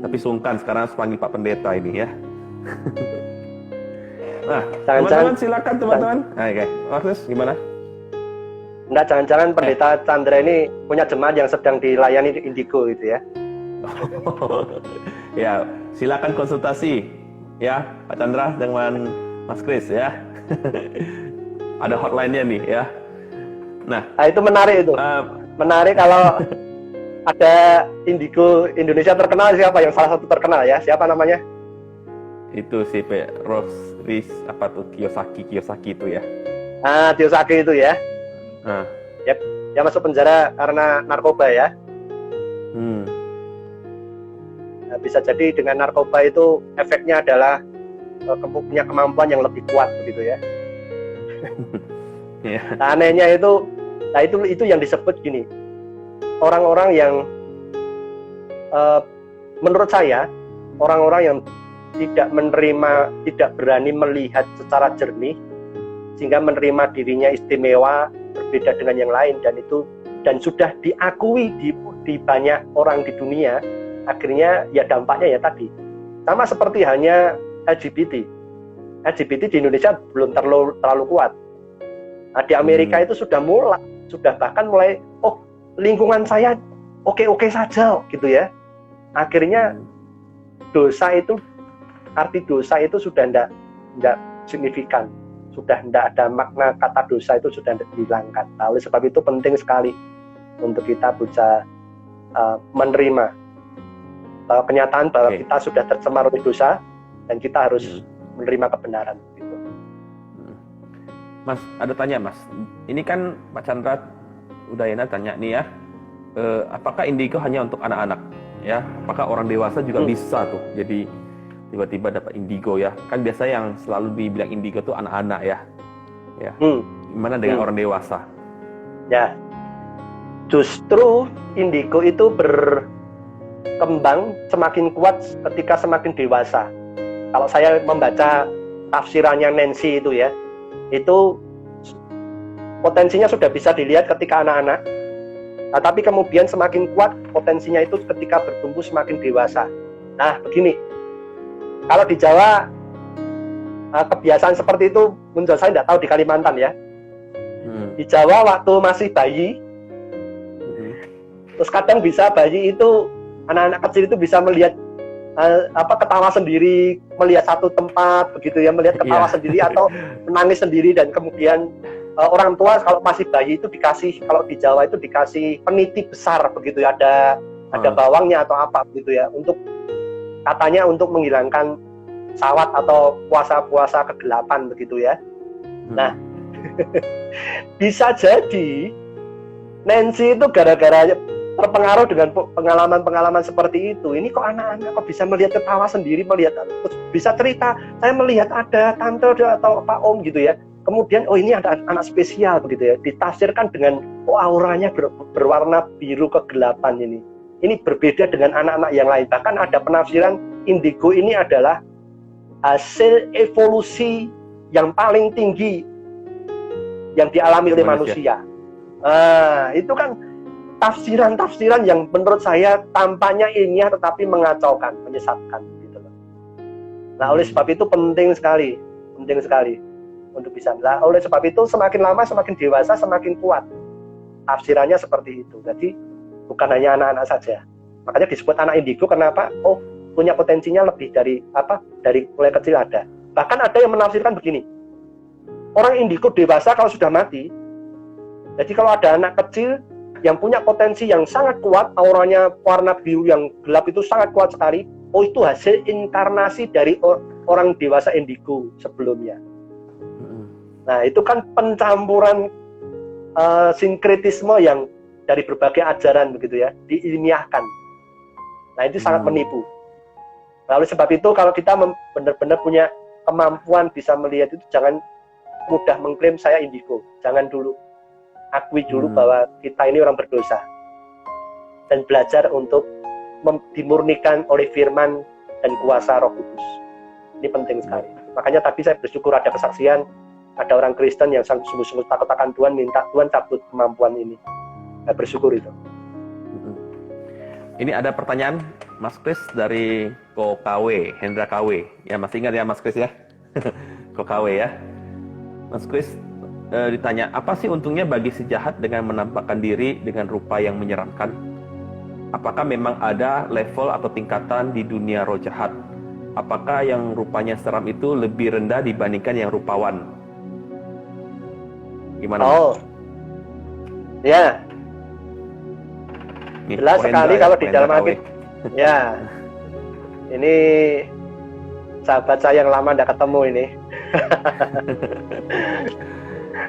Tapi sungkan sekarang harus panggil Pak Pendeta ini ya. Nah, teman-teman silakan teman-teman. Oke, Markus gimana? Enggak, jangan-jangan Pendeta Chandra ini punya jemaat yang sedang dilayani di Indigo gitu ya. Ya, silakan konsultasi ya Pak Chandra dengan Mas Kris ya. Ada hotline-nya nih ya. Nah, itu menarik itu. Menarik kalau ada Indigo Indonesia terkenal, siapa yang salah satu terkenal ya? Siapa namanya? Itu si Riz apa tuh Kiyosaki itu ya. Kiyosaki itu ya. Nah. Yep. Dia masuk penjara karena narkoba ya. Nah, bisa jadi dengan narkoba itu efeknya adalah punya kemampuan yang lebih kuat begitu ya. Yeah. Nah, anehnya itu, nah itu yang disebut gini. Orang-orang yang menurut saya orang-orang yang tidak menerima, tidak berani melihat secara jernih, sehingga menerima dirinya istimewa, berbeda dengan yang lain, dan sudah diakui di banyak orang di dunia, akhirnya ya dampaknya ya tadi sama seperti hanya LGBT di Indonesia belum terlalu kuat. Nah, di Amerika itu sudah bahkan mulai lingkungan saya oke saja gitu ya. Akhirnya arti dosa itu sudah tidak signifikan, sudah tidak ada makna kata dosa itu sudah dihilangkan. Nah, oleh sebab itu penting sekali untuk kita bisa menerima kenyataan bahwa kita sudah tercemar oleh dosa dan kita harus menerima kebenaran. Gitu. Mas, ada tanya Mas. Ini kan Pak Chandra Udayana tanya nih ya, apakah indigo hanya untuk anak-anak? Ya, apakah orang dewasa juga bisa tuh? Jadi tiba-tiba dapat indigo ya? Kan biasa yang selalu dibilang indigo tuh anak-anak ya. Ya. Gimana dengan orang dewasa? Ya, justru indigo itu berkembang semakin kuat ketika semakin dewasa. Kalau saya membaca tafsirannya Nancy itu ya, itu potensinya sudah bisa dilihat ketika anak-anak. Nah, tapi kemudian semakin kuat potensinya itu ketika bertumbuh semakin dewasa. Nah, begini, kalau di Jawa kebiasaan seperti itu menurut saya tidak tahu di Kalimantan ya. Di Jawa waktu masih bayi, terus kadang bisa bayi itu Anak-anak kecil itu bisa melihat ketawa sendiri, melihat satu tempat begitu ya, melihat ketawa sendiri atau menangis sendiri, dan kemudian orang tua kalau masih bayi itu dikasih, kalau di Jawa itu dikasih peniti besar begitu ya, ada bawangnya atau apa begitu ya, untuk katanya untuk menghilangkan sawat atau puasa-puasa kegelapan begitu ya. Nah, bisa jadi Nancy itu gara-gara terpengaruh dengan pengalaman-pengalaman seperti itu. Ini kok anak-anak kok bisa melihat ketawa sendiri, melihat bisa cerita, saya melihat ada tante atau pak om gitu ya. Kemudian ini ada anak spesial begitu ya. Ditafsirkan dengan auranya berwarna biru kegelapan ini. Ini berbeda dengan anak-anak yang lain. Bahkan ada penafsiran indigo ini adalah hasil evolusi yang paling tinggi yang dialami oleh manusia. Itu kan tafsiran-tafsiran yang menurut saya tampaknya ilmiah tetapi mengacaukan, menyesatkan gitu loh. Nah, oleh sebab itu penting sekali untuk bisa. Nah, oleh sebab itu semakin lama semakin dewasa semakin kuat tafsirannya seperti itu. Jadi bukan hanya anak-anak saja. Makanya disebut anak indigo. Kenapa? Punya potensinya lebih dari mulai kecil ada. Bahkan ada yang menafsirkan begini. Orang indigo dewasa kalau sudah mati. Jadi kalau ada anak kecil yang punya potensi yang sangat kuat, auranya warna biru yang gelap itu sangat kuat sekali, itu hasil inkarnasi dari orang dewasa indigo sebelumnya. Nah, itu kan pencampuran sinkretisme yang dari berbagai ajaran begitu ya, diilmiahkan. Nah, itu sangat menipu. Nah, oleh sebab itu kalau kita benar-benar punya kemampuan bisa melihat itu, jangan mudah mengklaim saya indigo. Jangan dulu. Akui dulu bahwa kita ini orang berdosa, dan belajar untuk dimurnikan oleh firman dan kuasa Roh Kudus. Ini penting sekali. Makanya tadi saya bersyukur ada kesaksian, ada orang Kristen yang sungguh-sungguh takut akan Tuhan, minta Tuhan cabut kemampuan ini. Saya bersyukur itu. Ini ada pertanyaan Mas Kris dari KW, Hendra KW. Ya, masih ingat ya Mas Kris ya? KW ya. Mas Kris ditanya, apa sih untungnya bagi si jahat dengan menampakkan diri dengan rupa yang menyeramkan? Apakah memang ada level atau tingkatan di dunia roh jahat? Apakah yang rupanya seram itu lebih rendah dibandingkan yang rupawan? Gimana? Ya. Jelas sekali kalau di dalam Alkitab. Ya. Ini sahabat saya yang lama tidak ketemu ini.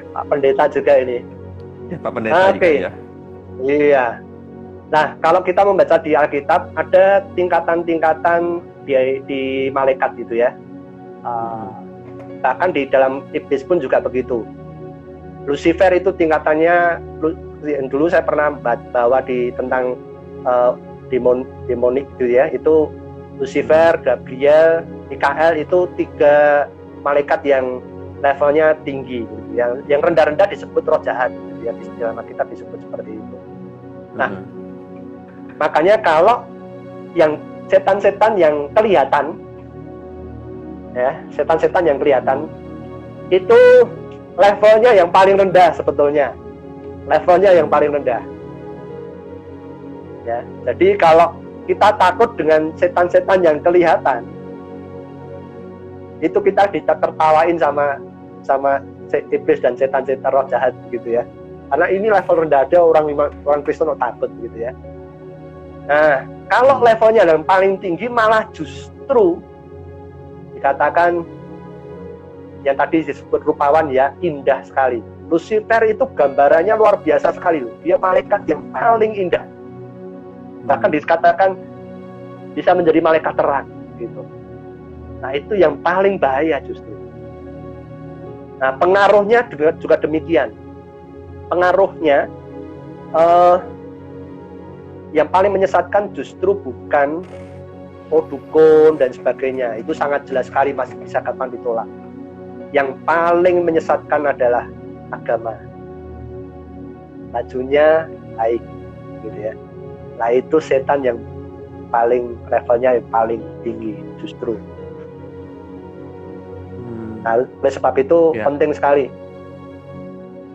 Pak Pendeta juga ini. Ya, Pak Pendeta juga ya. Iya. Nah, kalau kita membaca di Alkitab, ada tingkatan-tingkatan di malaikat gitu ya. Bahkan di dalam iblis pun juga begitu. Lucifer itu tingkatannya, dulu saya pernah bawa tentang demonik gitu ya. Itu Lucifer, Gabriel, Mikael itu 3 malaikat yang levelnya tinggi, gitu. Yang rendah-rendah disebut roh jahat, gitu ya. Di dalam kita disebut seperti itu. Nah, makanya kalau yang setan-setan yang kelihatan, ya, setan-setan yang kelihatan itu levelnya yang paling rendah sebetulnya, levelnya yang paling rendah. Ya, jadi kalau kita takut dengan setan-setan yang kelihatan, itu kita ditertawain sama iblis dan setan-setan roh jahat gitu ya. Karena ini level rendah, ada orang Kristen takut gitu ya. Nah, kalau levelnya yang paling tinggi malah justru dikatakan yang tadi disebut rupawan ya, indah sekali. Lucifer itu gambarannya luar biasa sekali loh. Dia malaikat yang paling indah. Bahkan dikatakan bisa menjadi malaikat terang gitu. Nah, itu yang paling bahaya justru. Nah, pengaruhnya juga demikian. Pengaruhnya yang paling menyesatkan justru bukan dukun dan sebagainya. Itu sangat jelas sekali masih bisa kapan ditolak. Yang paling menyesatkan adalah agama. Bajunya baik gitu ya. Nah, itu setan yang paling levelnya yang paling tinggi justru. Nah, oleh sebab itu penting sekali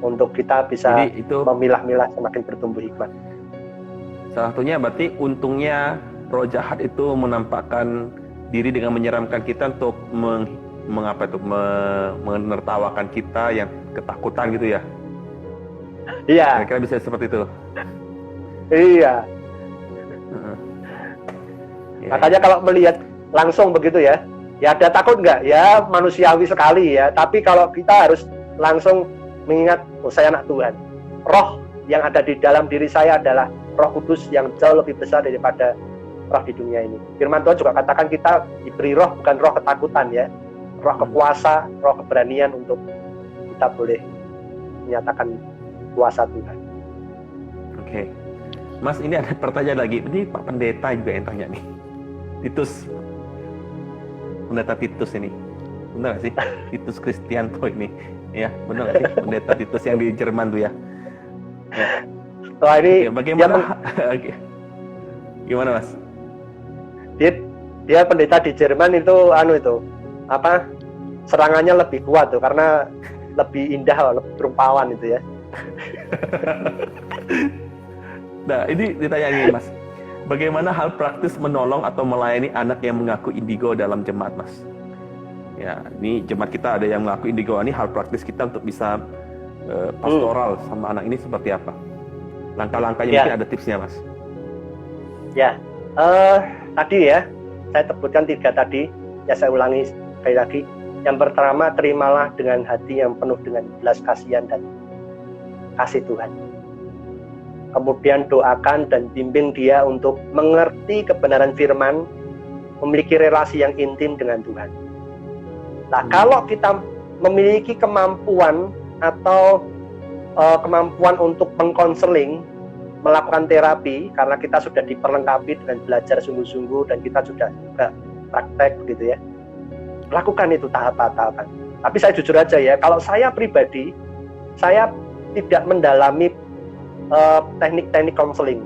untuk kita bisa memilah-milah semakin bertumbuh hikmat. Salah satunya berarti untungnya roh jahat itu menampakkan diri dengan menyeramkan kita untuk menertawakan kita yang ketakutan gitu ya. Iya. Kira-kira bisa seperti itu. Iya. Ya, Makanya kalau melihat langsung begitu ya ada takut nggak? Ya manusiawi sekali ya. Tapi kalau kita harus langsung mengingat, oh saya anak Tuhan. Roh yang ada di dalam diri saya adalah Roh Kudus yang jauh lebih besar daripada roh di dunia ini. Firman Tuhan juga katakan kita diberi roh, bukan roh ketakutan ya. Roh kekuasa, roh keberanian untuk kita boleh menyatakan kuasa Tuhan. Oke. Mas, ini ada pertanyaan lagi. Ini Pak Pendeta juga yang tanya nih. Titus. Pendeta Titus ini. Benar gak sih? Titus Kristianto ini. Ya, benar gak sih? Pendeta Titus yang di Jerman tuh ya. Wah, ini Oke, bagaimana? Gimana Mas? Dia pendeta di Jerman itu serangannya lebih kuat tuh karena lebih indah, lebih rumpawan itu ya. Nah, ini ditanya nih Mas. Bagaimana hal praktis menolong atau melayani anak yang mengaku indigo dalam jemaat, Mas? Ya, ini jemaat kita ada yang mengaku indigo. Ini hal praktis kita untuk bisa pastoral sama anak ini seperti apa? Langkah-langkahnya mungkin ada tipsnya, Mas. Ya, tadi ya, saya sebutkan 3 tadi. Ya, saya ulangi sekali lagi. Yang pertama, terimalah dengan hati yang penuh dengan belas kasihan dan kasih Tuhan. Kemudian doakan dan bimbing dia untuk mengerti kebenaran firman, memiliki relasi yang intim dengan Tuhan. Nah, kalau kita memiliki kemampuan atau kemampuan untuk mengkonseling, melakukan terapi, karena kita sudah diperlengkapi dengan belajar sungguh-sungguh dan kita sudah praktek gitu ya, lakukan itu tahap-tahapan. Tapi saya jujur aja ya, kalau saya pribadi, saya tidak mendalami teknik-teknik konseling.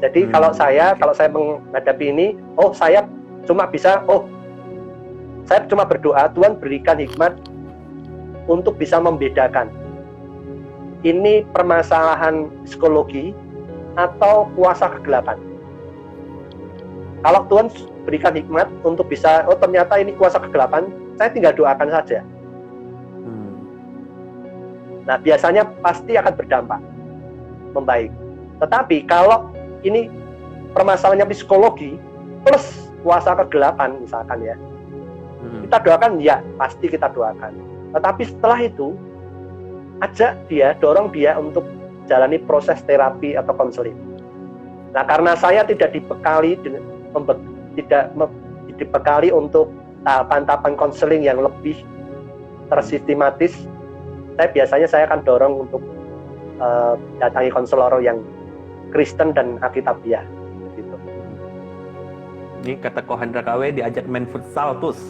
Jadi kalau saya menghadapi ini, saya cuma berdoa, Tuhan berikan hikmat untuk bisa membedakan ini permasalahan psikologi atau kuasa kegelapan. Kalau Tuhan berikan hikmat untuk bisa, ternyata ini kuasa kegelapan, saya tinggal doakan saja. Nah, biasanya pasti akan berdampak membaik. Tetapi kalau ini permasalahannya psikologi plus kuasa kegelapan misalkan ya, kita doakan, ya pasti kita doakan. Tetapi setelah itu dorong dia untuk jalani proses terapi atau konseling. Nah, karena saya tidak dibekali untuk tahapan-tahapan konseling yang lebih tersistematis, saya akan dorong untuk datangi konselor yang Kristen dan Alkitabiah gitu. Ini kata Kohandra KW diajak main futsal terus.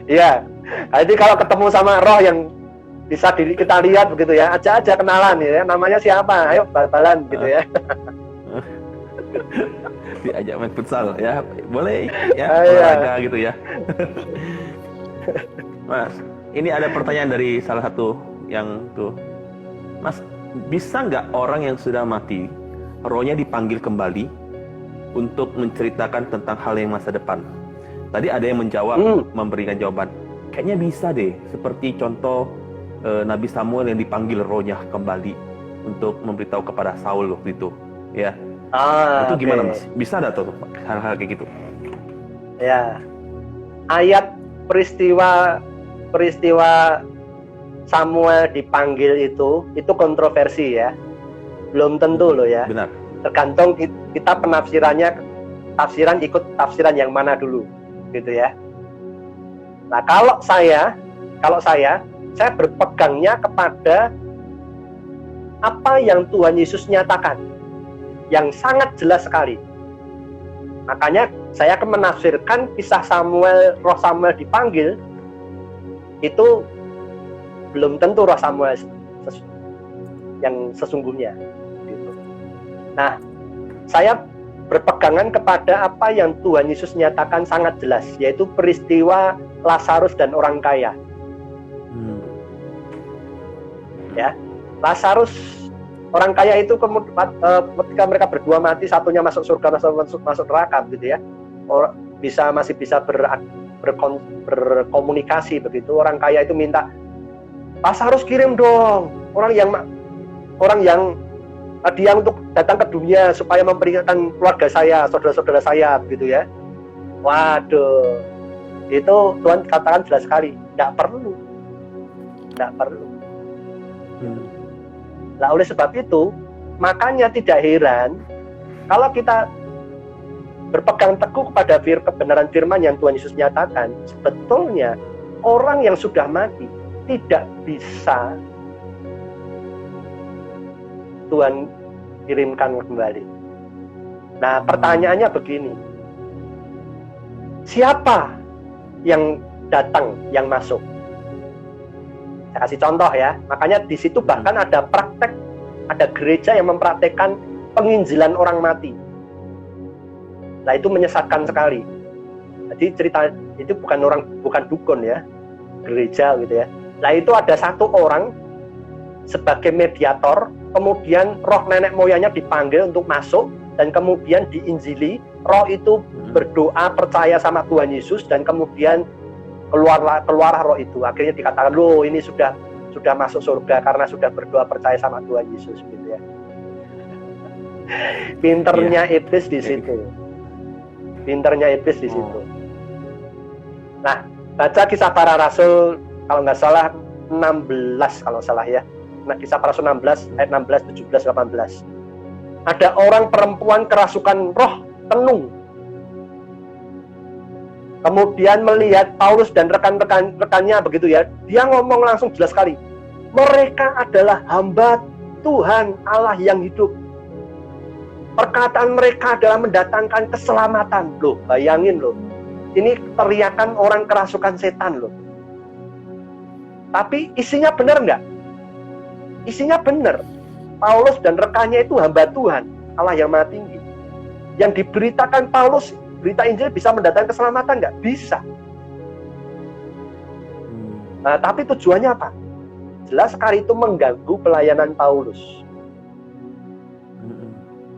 Iya. Jadi kalau ketemu sama roh yang bisa kita lihat begitu ya, aja kenalan ya, namanya siapa, ayo bal-balan gitu ya. Diajak main futsal ya, boleh ya, olahraga gitu ya. Mas, ini ada pertanyaan dari salah satu yang tuh, Mas, bisa nggak orang yang sudah mati rohnya dipanggil kembali untuk menceritakan tentang hal yang masa depan? Tadi ada yang menjawab, memberikan jawaban. Kayaknya bisa deh, seperti contoh Nabi Samuel yang dipanggil rohnya kembali untuk memberitahu kepada Saul waktu itu, ya. Itu gimana Mas? Bisa ada tuh hal-hal kayak gitu? Ya, ayat peristiwa Samuel dipanggil itu kontroversi ya, belum tentu loh ya. Benar. Tergantung kita penafsirannya, ikut tafsiran yang mana dulu, gitu ya. Nah, kalau saya berpegangnya kepada apa yang Tuhan Yesus nyatakan, yang sangat jelas sekali. Makanya saya akan menafsirkan kisah roh Samuel dipanggil, itu belum tentu roh Samuel yang sesungguhnya. Gitu. Nah, saya berpegangan kepada apa yang Tuhan Yesus nyatakan sangat jelas, yaitu peristiwa Lazarus dan orang kaya. Ya, Lazarus Orang kaya itu ketika mereka berdua mati, satunya masuk surga, masuk neraka, begitu ya. Masih bisa berkomunikasi begitu. Orang kaya itu minta, Lazarus kirim dong orang yang dia untuk datang ke dunia supaya memperingatkan keluarga saya, saudara-saudara saya, begitu ya. Waduh, itu Tuhan katakan jelas sekali, tidak perlu. Nah, oleh sebab itu, makanya tidak heran kalau kita berpegang teguh kepada kebenaran firman yang Tuhan Yesus nyatakan, sebetulnya orang yang sudah mati tidak bisa Tuhan kirimkan kembali. Nah, pertanyaannya begini, siapa yang datang, yang masuk? Saya kasih contoh ya, makanya di situ bahkan ada praktek, ada gereja yang mempraktekkan penginjilan orang mati. Nah, itu menyesatkan sekali. Jadi cerita itu bukan dukun ya, gereja gitu ya. Nah, itu ada satu orang sebagai mediator, kemudian roh nenek moyangnya dipanggil untuk masuk, dan kemudian diinjili. Roh itu berdoa percaya sama Tuhan Yesus, dan kemudian keluar roh itu. Akhirnya dikatakan, loh ini sudah masuk surga karena sudah berdoa percaya sama Tuhan Yesus, gitu ya. Pinternya iblis di situ. Nah, baca Kisah Para Rasul kalau nggak salah 16 kalau salah ya. Nah, Kisah Para Rasul 16 ayat 16, 17, 18. Ada orang perempuan kerasukan roh tenung. Kemudian melihat Paulus dan rekan-rekannya begitu ya, dia ngomong langsung jelas sekali, mereka adalah hamba Tuhan Allah yang hidup. Perkataan mereka adalah mendatangkan keselamatan. Loh, bayangin loh, ini teriakan orang kerasukan setan loh. Tapi isinya benar nggak? Isinya benar. Paulus dan rekannya itu hamba Tuhan Allah yang Maha Tinggi. Yang diberitakan Paulus, berita Injil bisa mendatangkan keselamatan nggak? Bisa. Nah, tapi tujuannya apa? Jelas sekali itu mengganggu pelayanan Paulus.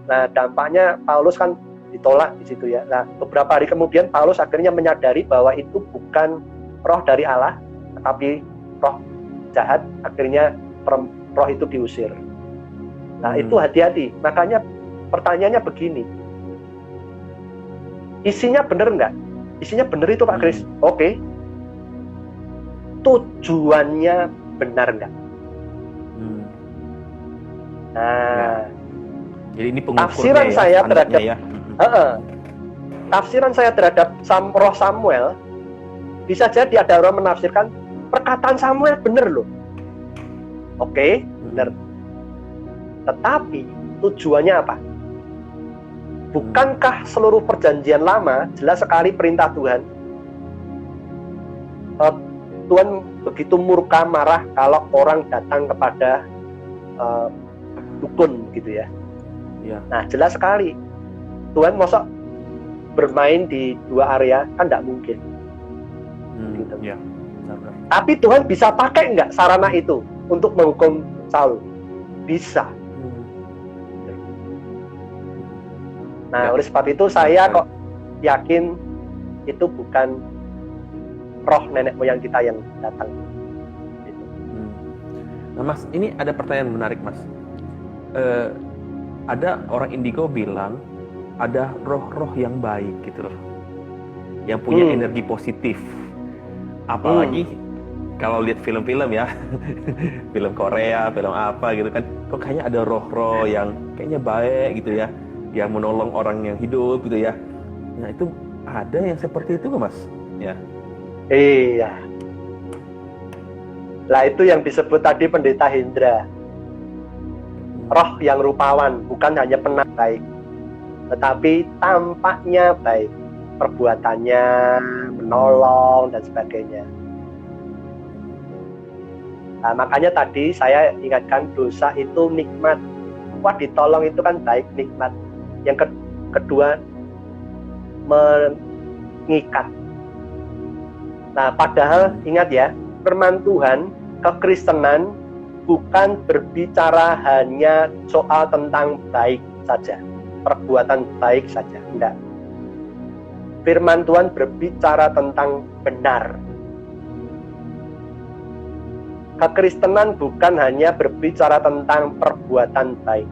Nah, dampaknya Paulus kan ditolak di situ ya. Nah, beberapa hari kemudian Paulus akhirnya menyadari bahwa itu bukan roh dari Allah, tetapi roh jahat. Akhirnya roh itu diusir. Nah, itu hati-hati. Makanya pertanyaannya begini, isinya benar nggak? Isinya benar itu Pak Kris. Oke. Tujuannya benar nggak? Nah, jadi ini tafsiran ya, saya terhadap ya. Tafsiran saya terhadap roh Samuel, bisa jadi ada orang menafsirkan perkataan Samuel benar loh. Oke, benar. Tetapi tujuannya apa? Bukankah seluruh perjanjian lama jelas sekali perintah Tuhan? Tuhan begitu murka marah kalau orang datang kepada dukun gitu ya. Nah, jelas sekali Tuhan masa bermain di dua area kan tidak mungkin. Gitu. Ya. Tapi Tuhan bisa pakai nggak sarana itu untuk menghukum Saul? Bisa. Nah, oleh sebab itu saya kok yakin itu bukan roh nenek moyang kita yang datang. Gitu. Nah, Mas, ini ada pertanyaan menarik, Mas. Ada orang indigo bilang ada roh-roh yang baik gitu loh, yang punya energi positif. Apalagi kalau lihat film-film ya, film Korea, film apa gitu kan, kok kayaknya ada roh-roh yang kayaknya baik gitu ya, yang menolong orang yang hidup gitu ya. Nah, itu ada yang seperti itu nggak, Mas? Ya. Iya. Lah itu yang disebut tadi Pendeta Hendra. Roh yang rupawan, bukan hanya penampaknya baik, tetapi tampaknya baik, perbuatannya menolong dan sebagainya. Nah, makanya tadi saya ingatkan dosa itu nikmat. Wah, ditolong itu kan baik, nikmat. Yang kedua, mengikat. Nah, padahal ingat ya, firman Tuhan, kekristenan bukan berbicara hanya soal tentang baik saja, perbuatan baik saja. Tidak. Firman Tuhan berbicara tentang benar. Kekristenan bukan hanya berbicara tentang perbuatan baik,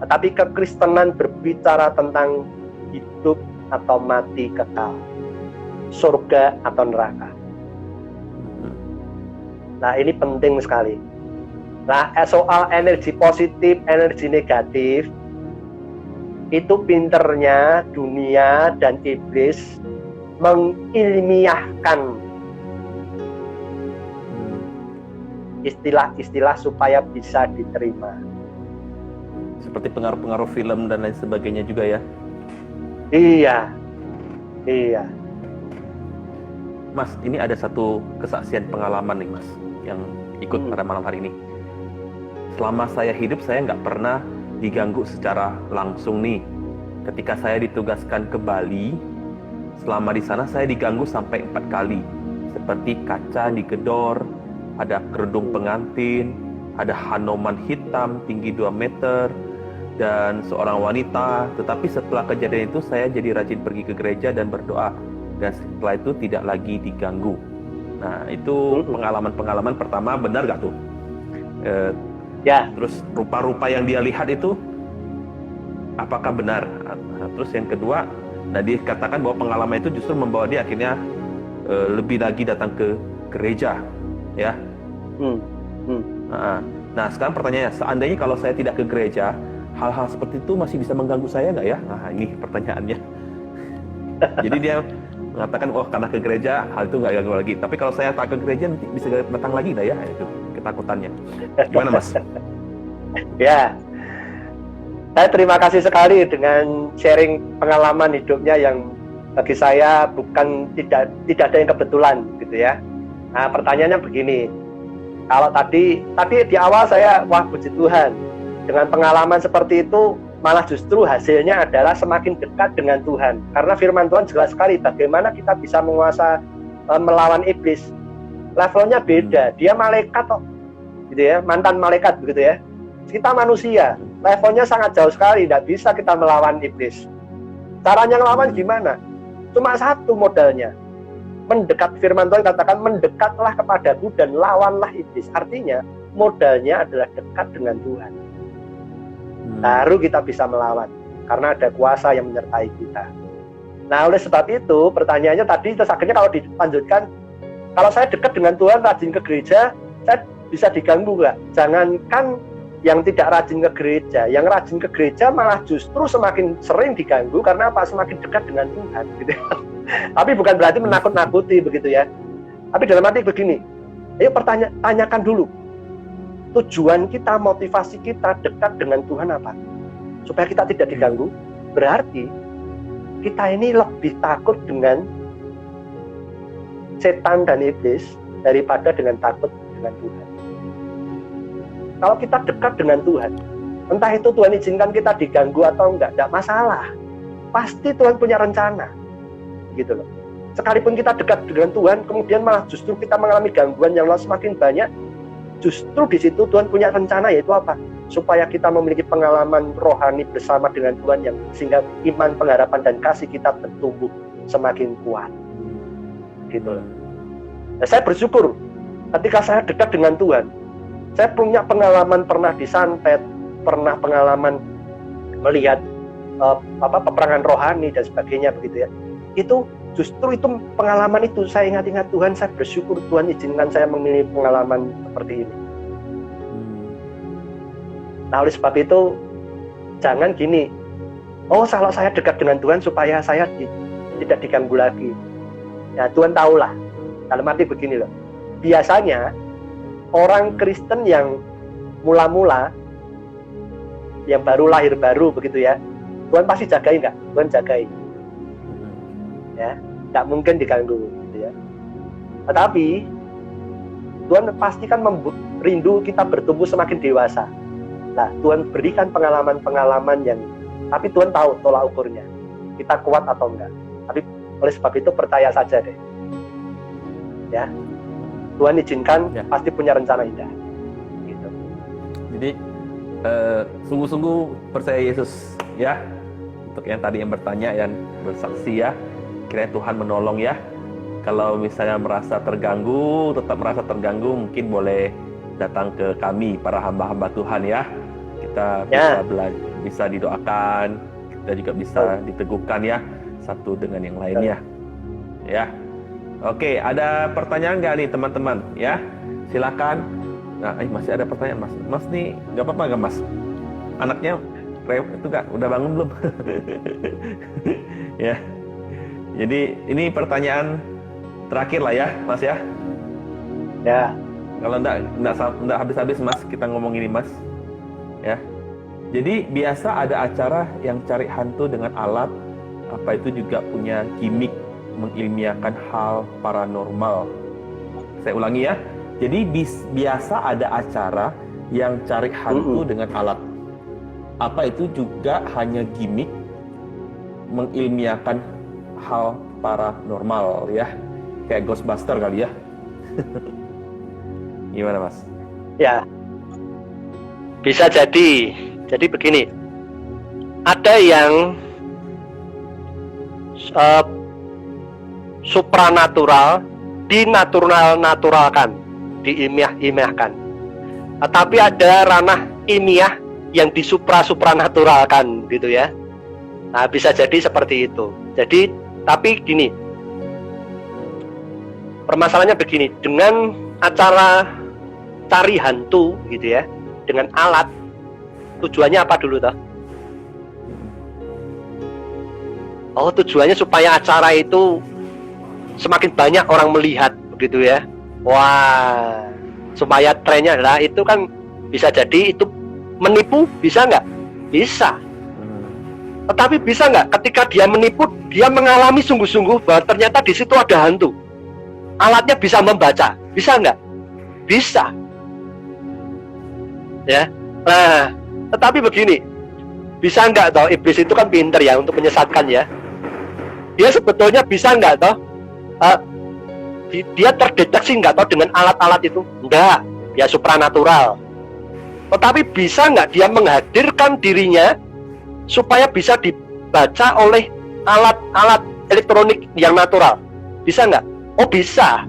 tetapi kekristenan berbicara tentang hidup atau mati kekal, surga atau neraka. Nah, ini penting sekali. Nah, soal energi positif, energi negatif, itu pinternya dunia dan iblis mengilmiahkan istilah-istilah supaya bisa diterima. Seperti pengaruh-pengaruh film dan lain sebagainya juga ya. Iya. Mas, ini ada satu kesaksian pengalaman nih Mas, yang ikut pada malam hari ini. Selama saya hidup, saya nggak pernah diganggu secara langsung nih. Ketika saya ditugaskan ke Bali, selama di sana saya diganggu sampai 4 kali. Seperti kaca digedor, ada kerudung pengantin, ada Hanoman hitam tinggi 2 meter, dan seorang wanita. Tetapi setelah kejadian itu, saya jadi rajin pergi ke gereja dan berdoa. Dan setelah itu tidak lagi diganggu. Nah, itu pengalaman-pengalaman pertama, benar gak tuh? Ya. Terus rupa-rupa yang dia lihat itu apakah benar? Nah, terus yang kedua, nah dia katakan bahwa pengalaman itu justru membawa dia akhirnya lebih lagi datang ke gereja, ya. Nah, sekarang pertanyaannya, seandainya kalau saya tidak ke gereja, hal-hal seperti itu masih bisa mengganggu saya nggak ya? Nah, ini pertanyaannya. Jadi dia mengatakan, oh karena ke gereja hal itu nggak ganggu lagi. Tapi kalau saya tak ke gereja nanti bisa datang lagi nggak ya? Itu ketakutannya. Gimana Mas? Ya, saya terima kasih sekali dengan sharing pengalaman hidupnya yang bagi saya bukan tidak ada yang kebetulan gitu ya. Nah, pertanyaannya begini. Kalau tadi di awal saya puji Tuhan, dengan pengalaman seperti itu malah justru hasilnya adalah semakin dekat dengan Tuhan. Karena firman Tuhan jelas sekali bagaimana kita bisa melawan iblis. Levelnya beda. Dia malaikat kok, gitu ya, mantan malaikat begitu ya. Kita manusia, levelnya sangat jauh sekali, tidak bisa kita melawan iblis. Caranya melawan gimana? Cuma satu modalnya. Mendekat, firman Tuhan katakan, mendekatlah kepadaku dan lawanlah iblis. Artinya modalnya adalah dekat dengan Tuhan. Baru kita bisa melawan, karena ada kuasa yang menyertai kita. Nah, oleh sebab itu pertanyaannya tadi, terus akhirnya kalau dilanjutkan, kalau saya dekat dengan Tuhan, rajin ke gereja, saya bisa diganggu nggak? Jangankan yang tidak rajin ke gereja, yang rajin ke gereja malah justru semakin sering diganggu, karena apa? Semakin dekat dengan Tuhan gitu. Tapi bukan berarti menakut-nakuti begitu ya. Tapi dalam arti begini, ayo tanyakan dulu, tujuan kita, motivasi kita dekat dengan Tuhan apa? Supaya kita tidak diganggu. Berarti kita ini lebih takut dengan setan dan iblis daripada dengan takut dengan Tuhan. Kalau kita dekat dengan Tuhan, entah itu Tuhan izinkan kita diganggu atau enggak masalah. Pasti Tuhan punya rencana, gitu loh. Sekalipun kita dekat dengan Tuhan, kemudian malah justru kita mengalami gangguan yang semakin banyak, justru di situ Tuhan punya rencana, yaitu apa? Supaya kita memiliki pengalaman rohani bersama dengan Tuhan, yang sehingga iman, pengharapan, dan kasih kita bertumbuh semakin kuat. Gitu. Nah, saya bersyukur ketika saya dekat dengan Tuhan. Saya punya pengalaman pernah disantet, pernah pengalaman melihat peperangan rohani dan sebagainya begitu ya. Itu justru itu pengalaman itu saya ingat-ingat Tuhan, saya bersyukur Tuhan izinkan saya memilih pengalaman seperti ini. Nah, oleh sebab itu jangan gini, oh kalau saya dekat dengan Tuhan supaya saya tidak diganggu lagi. Ya Tuhan tahulah. Dalam arti begini loh, biasanya orang Kristen yang mula-mula, yang baru lahir baru begitu ya, Tuhan pasti jagain nggak? Tuhan jagain. Ya, nggak mungkin diganggu gitu ya. Tetapi Tuhan pastikan rindu kita bertumbuh semakin dewasa. Nah, Tuhan berikan pengalaman-pengalaman yang, tapi Tuhan tahu tolak ukurnya, kita kuat atau enggak. Tapi oleh sebab itu percaya saja deh. Ya, Tuhan izinkan, pasti punya rencana indah. Jadi sungguh-sungguh percaya Yesus ya. Untuk yang tadi yang bertanya, yang bersaksi ya, kiranya Tuhan menolong ya. Kalau misalnya merasa terganggu, tetap merasa terganggu, mungkin boleh datang ke kami para hamba-hamba Tuhan ya. Kita bisa belajar, bisa didoakan, kita juga bisa diteguhkan ya, satu dengan yang lainnya. Ya. Oke, ada pertanyaan nggak nih teman-teman? Ya, silakan. Nah, masih ada pertanyaan Mas. Mas nih, nggak apa-apa nggak Mas? Anaknya itu nggak, udah bangun belum? Ya. Jadi ini pertanyaan terakhir lah ya, Mas ya. Ya. Kalau enggak habis-habis Mas, kita ngomong ini Mas. Ya. Jadi biasa ada acara yang cari hantu dengan alat, apa itu juga punya gimmick mengilmiahkan hal paranormal. Saya ulangi ya. Jadi biasa ada acara yang cari hantu dengan alat. Apa itu juga hanya gimmick mengilmiahkan hal paranormal ya. Kayak Ghostbuster kali ya. Gimana Mas? Ya. Bisa jadi. Jadi begini. Ada yang supranatural naturalkan, diilmiahkan. Tapi ada ranah ilmiah yang supranaturalkan gitu ya. Nah, bisa jadi seperti itu. Jadi, tapi gini. Permasalahannya begini, dengan acara cari hantu gitu ya, dengan alat, tujuannya apa dulu toh? Oh, tujuannya supaya acara itu semakin banyak orang melihat begitu ya. Wah, supaya trennya adalah itu kan bisa jadi itu menipu, bisa nggak? Bisa. Tetapi bisa nggak ketika dia menipu, dia mengalami sungguh-sungguh bahwa ternyata di situ ada hantu. Alatnya bisa membaca, bisa nggak? Bisa. Ya. Nah, tetapi begini, bisa nggak toh iblis itu kan pinter ya untuk menyesatkan ya. Dia sebetulnya bisa nggak toh? Dia terdeteksi nggak toh dengan alat-alat itu? Enggak, ya supranatural. Tetapi bisa nggak dia menghadirkan dirinya supaya bisa dibaca oleh alat-alat elektronik yang natural? Bisa nggak? Oh bisa,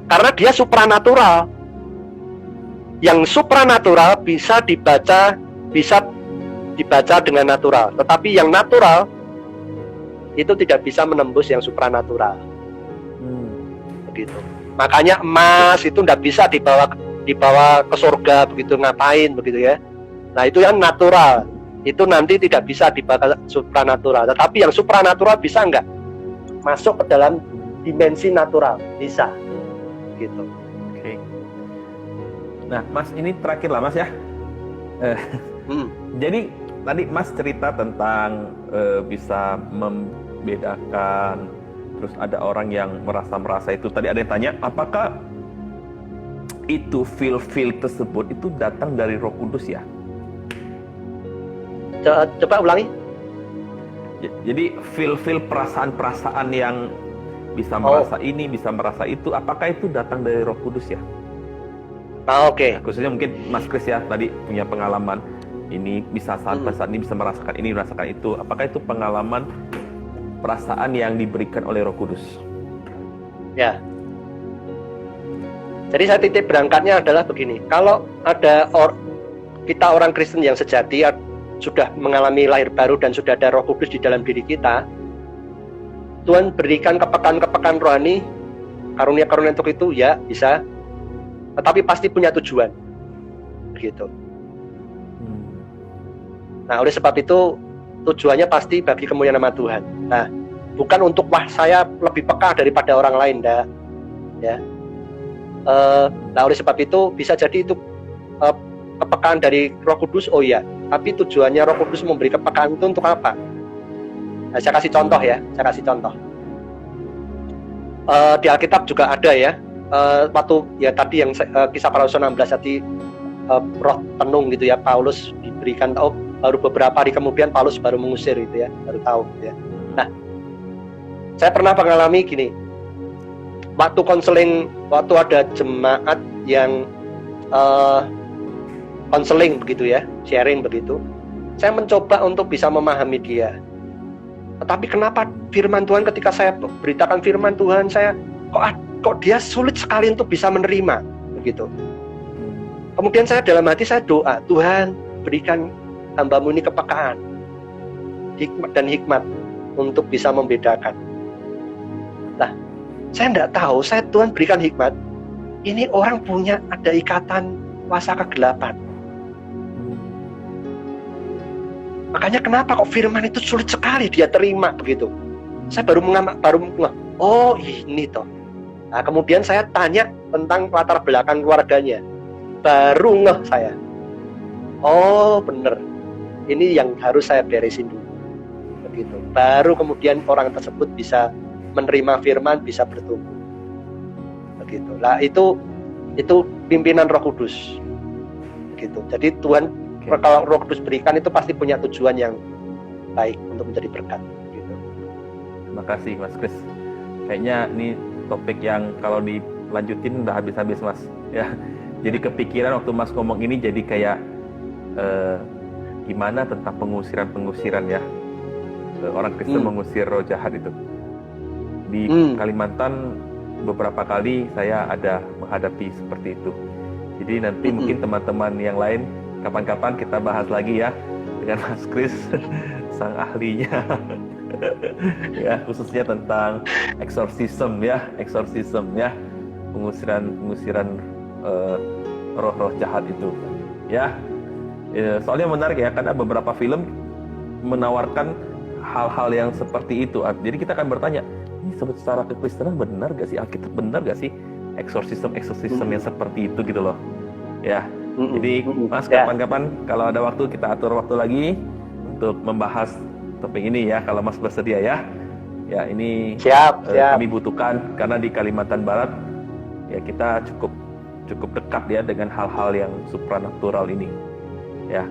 karena dia supranatural. Yang supranatural bisa dibaca dengan natural. Tetapi yang natural itu tidak bisa menembus yang supranatural. Begitu. Makanya emas itu tidak bisa dibawa ke surga begitu, ngapain begitu ya. Nah itu yang natural, itu nanti tidak bisa dibawa supranatural. Tetapi yang supranatural bisa nggak masuk ke dalam dimensi natural? Bisa gitu. Oke. Nah Mas, ini terakhir lah Mas ya. Jadi tadi Mas cerita tentang bisa membedakan, terus ada orang yang merasa itu. Tadi ada yang tanya, apakah itu feel tersebut itu datang dari Roh Kudus ya? Coba ulangi. Jadi feel perasaan yang bisa merasa ini, bisa merasa itu, apakah itu datang dari Roh Kudus ya? Oke. Nah, khususnya mungkin Mas Kris ya tadi punya pengalaman ini, bisa saat ini bisa merasakan ini, merasakan itu. Apakah itu pengalaman perasaan yang diberikan oleh Roh Kudus? Ya. Jadi saya titik berangkatnya adalah begini. Kalau ada kita orang Kristen yang sejati sudah mengalami lahir baru dan sudah ada Roh Kudus di dalam diri kita, Tuhan berikan kepekaan rohani, karunia-karunia untuk itu ya bisa. Tetapi pasti punya tujuan. Begitu. Nah, oleh sebab itu tujuannya pasti bagi kemuliaan nama Tuhan. Nah, bukan untuk wah saya lebih peka daripada orang lain, enggak. Ya. Nah, oleh sebab itu bisa jadi itu kepekaan dari Roh Kudus, oh iya. Tapi tujuannya Roh Kudus memberi kepekaan itu untuk apa? Nah, saya kasih contoh ya, di Alkitab juga ada ya. Waktu ya tadi yang kisah para rasul 16 tadi roh tenung gitu ya, Paulus diberikan tahu, baru beberapa hari kemudian Paulus baru mengusir itu ya, baru tahu gitu ya. Nah, saya pernah mengalami gini, waktu konseling, waktu ada jemaat yang konseling begitu ya, sharing begitu. Saya mencoba untuk bisa memahami dia. Tetapi kenapa firman Tuhan ketika saya beritakan firman Tuhan, saya kok dia sulit sekali untuk bisa menerima begitu. Kemudian saya dalam hati saya doa, Tuhan berikan hamba-Mu ini kepekaan, hikmat untuk bisa membedakan. Nah, saya tidak tahu, Tuhan berikan hikmat, ini orang punya ada ikatan kuasa kegelapan. Makanya kenapa kok firman itu sulit sekali dia terima begitu. Saya baru oh ini toh. Nah, kemudian saya tanya tentang latar belakang keluarganya. Baru ngeh saya. Oh bener, ini yang harus saya beresin dulu. Begitu. Baru kemudian orang tersebut bisa menerima firman, bisa bertumbuh. Begitu. Lah itu pimpinan Roh Kudus. Begitu. Jadi Tuhan kalau Roh Kudus berikan itu pasti punya tujuan yang baik untuk menjadi berkat. Gitu. Terima kasih Mas Kris. Kayaknya ini topik yang kalau dilanjutin udah habis-habis Mas. Ya. Jadi kepikiran waktu Mas ngomong ini jadi kayak gimana tentang pengusiran ya. Orang Kristen mengusir roh jahat itu. Di Kalimantan beberapa kali saya ada menghadapi seperti itu. Jadi nanti mungkin teman-teman yang lain kapan-kapan kita bahas lagi ya dengan Mas Kris, sang ahlinya. Ya, khususnya tentang eksorsisme ya, pengusiran roh-roh jahat itu. Ya, soalnya menarik ya, karena beberapa film menawarkan hal-hal yang seperti itu. Jadi kita akan bertanya, ini secara kekristenan benar gak sih? Alkitab benar gak sih eksorsisme yang seperti itu gitu loh? Ya. Jadi Mas kapan-kapan kalau ada waktu kita atur waktu lagi untuk membahas topik ini ya, kalau Mas bersedia ya. Ya ini siap. Kami butuhkan karena di Kalimantan Barat ya kita cukup dekat ya dengan hal-hal yang supranatural ini. Ya.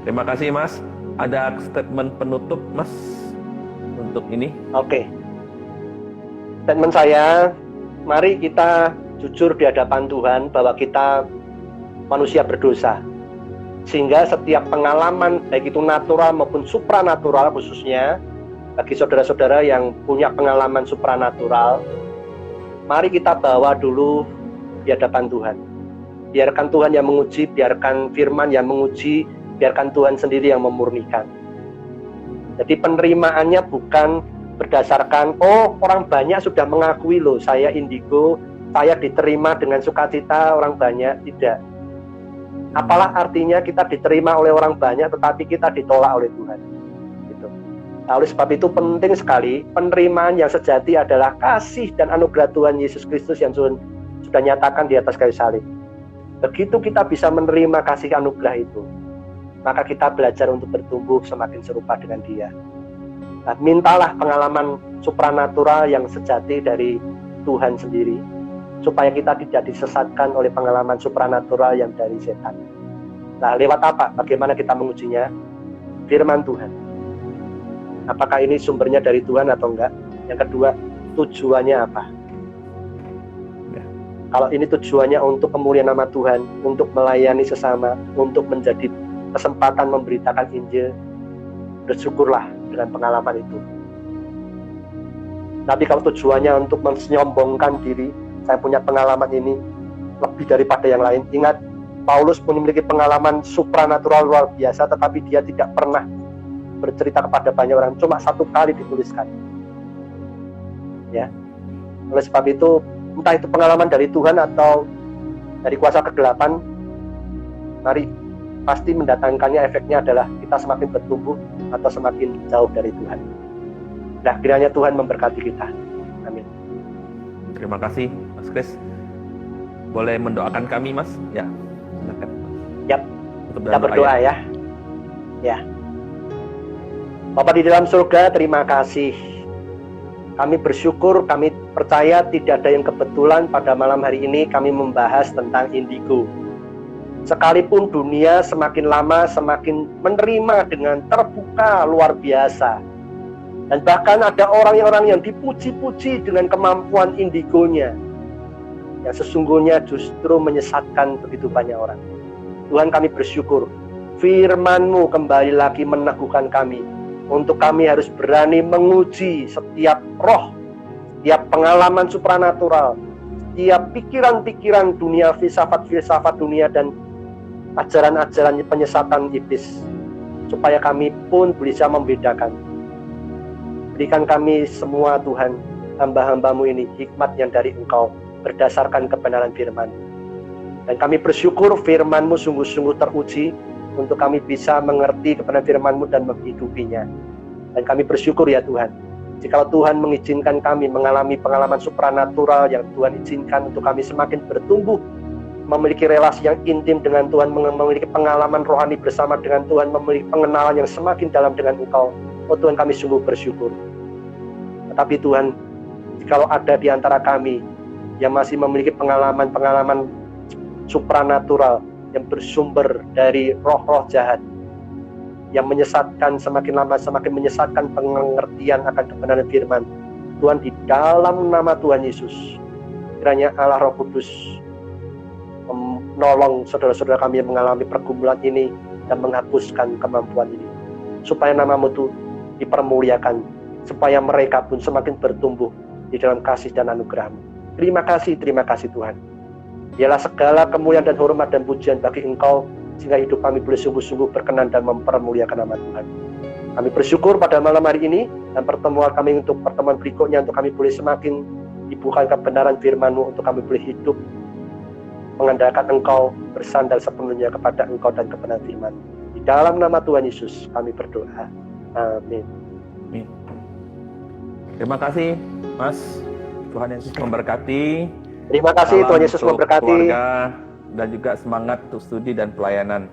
Terima kasih Mas. Ada statement penutup Mas untuk ini? Oke. Statement saya, mari kita jujur di hadapan Tuhan bahwa kita manusia berdosa, sehingga setiap pengalaman baik itu natural maupun supranatural, khususnya bagi saudara-saudara yang punya pengalaman supranatural, mari kita bawa dulu di hadapan Tuhan. Biarkan Tuhan yang menguji, biarkan firman yang menguji, biarkan Tuhan sendiri yang memurnikan. Jadi penerimaannya bukan berdasarkan orang banyak sudah mengakui loh saya indigo, saya diterima dengan sukacita orang banyak, tidak. Apalah artinya kita diterima oleh orang banyak tetapi kita ditolak oleh Tuhan. Gitu. Nah, oleh sebab itu penting sekali penerimaan yang sejati adalah kasih dan anugerah Tuhan Yesus Kristus yang sudah nyatakan di atas kayu salib. Begitu kita bisa menerima kasih anugerah itu, maka kita belajar untuk bertumbuh semakin serupa dengan Dia. Nah, mintalah pengalaman supranatural yang sejati dari Tuhan sendiri, supaya kita tidak disesatkan oleh pengalaman supranatural yang dari setan. Nah, lewat apa? Bagaimana kita mengujinya? Firman Tuhan. Apakah ini sumbernya dari Tuhan atau enggak? Yang kedua, tujuannya apa? Ya. Kalau ini tujuannya untuk kemuliaan nama Tuhan, untuk melayani sesama, untuk menjadi kesempatan memberitakan Injil, bersyukurlah dengan pengalaman itu. Tapi kalau tujuannya untuk menyombongkan diri, saya punya pengalaman ini lebih daripada yang lain. Ingat, Paulus memiliki pengalaman supranatural luar biasa, tetapi dia tidak pernah bercerita kepada banyak orang. Cuma satu kali dituliskan. Ya. Oleh sebab itu, entah itu pengalaman dari Tuhan atau dari kuasa kegelapan, mari pasti mendatangkannya efeknya adalah kita semakin bertumbuh atau semakin jauh dari Tuhan. Nah, kiranya Tuhan memberkati kita. Amin. Terima kasih Mas Kris. Boleh mendoakan kami Mas? Ya, silakan. Yap, kita berdoa ya. Ya. Bapa di dalam surga, terima kasih. Kami bersyukur, kami percaya tidak ada yang kebetulan pada malam hari ini kami membahas tentang indigo. Sekalipun dunia semakin lama semakin menerima dengan terbuka luar biasa. Dan bahkan ada orang-orang yang dipuji-puji dengan kemampuan indigonya, yang sesungguhnya justru menyesatkan begitu banyak orang. Tuhan, kami bersyukur firman-Mu kembali lagi meneguhkan kami untuk kami harus berani menguji setiap roh, setiap pengalaman supranatural, setiap pikiran-pikiran dunia, filsafat-filsafat dunia, dan ajaran-ajaran penyesatan iblis, supaya kami pun bisa membedakan. Berikan kami semua, Tuhan, hamba-hamba-Mu ini hikmat yang dari Engkau berdasarkan kebenaran firman. Dan kami bersyukur firman-Mu sungguh-sungguh teruji untuk kami bisa mengerti kebenaran firman-Mu dan menghidupinya. Dan kami bersyukur ya Tuhan, jika Tuhan mengizinkan kami mengalami pengalaman supranatural yang Tuhan izinkan untuk kami semakin bertumbuh, memiliki relasi yang intim dengan Tuhan, memiliki pengalaman rohani bersama dengan Tuhan, memiliki pengenalan yang semakin dalam dengan Engkau. Oh Tuhan, kami sungguh bersyukur. Tetapi Tuhan, jika ada di antara kami yang masih memiliki pengalaman-pengalaman supranatural yang bersumber dari roh-roh jahat, yang menyesatkan, semakin lama semakin menyesatkan pengertian akan kebenaran firman, Tuhan, di dalam nama Tuhan Yesus, kiranya Allah Roh Kudus menolong saudara-saudara kami yang mengalami pergumulan ini dan menghapuskan kemampuan ini, supaya nama-Mu itu dipermuliakan, supaya mereka pun semakin bertumbuh di dalam kasih dan anugerah-Mu. Terima kasih Tuhan. Biarlah segala kemuliaan dan hormat dan pujian bagi Engkau, sehingga hidup kami boleh sungguh-sungguh berkenan dan mempermuliakan nama Tuhan. Kami bersyukur pada malam hari ini, dan pertemuan kami untuk pertemuan berikutnya, untuk kami boleh semakin dibukakan kebenaran firman-Mu, untuk kami boleh hidup mengandalkan Engkau, bersandar sepenuhnya kepada Engkau dan kebenaran firman. Di dalam nama Tuhan Yesus kami berdoa. Amin. Amin. Terima kasih Mas. Tuhan Yesus memberkati. Terima kasih, Salam Tuhan Yesus untuk memberkati. keluarga dan juga semangat untuk studi dan pelayanan.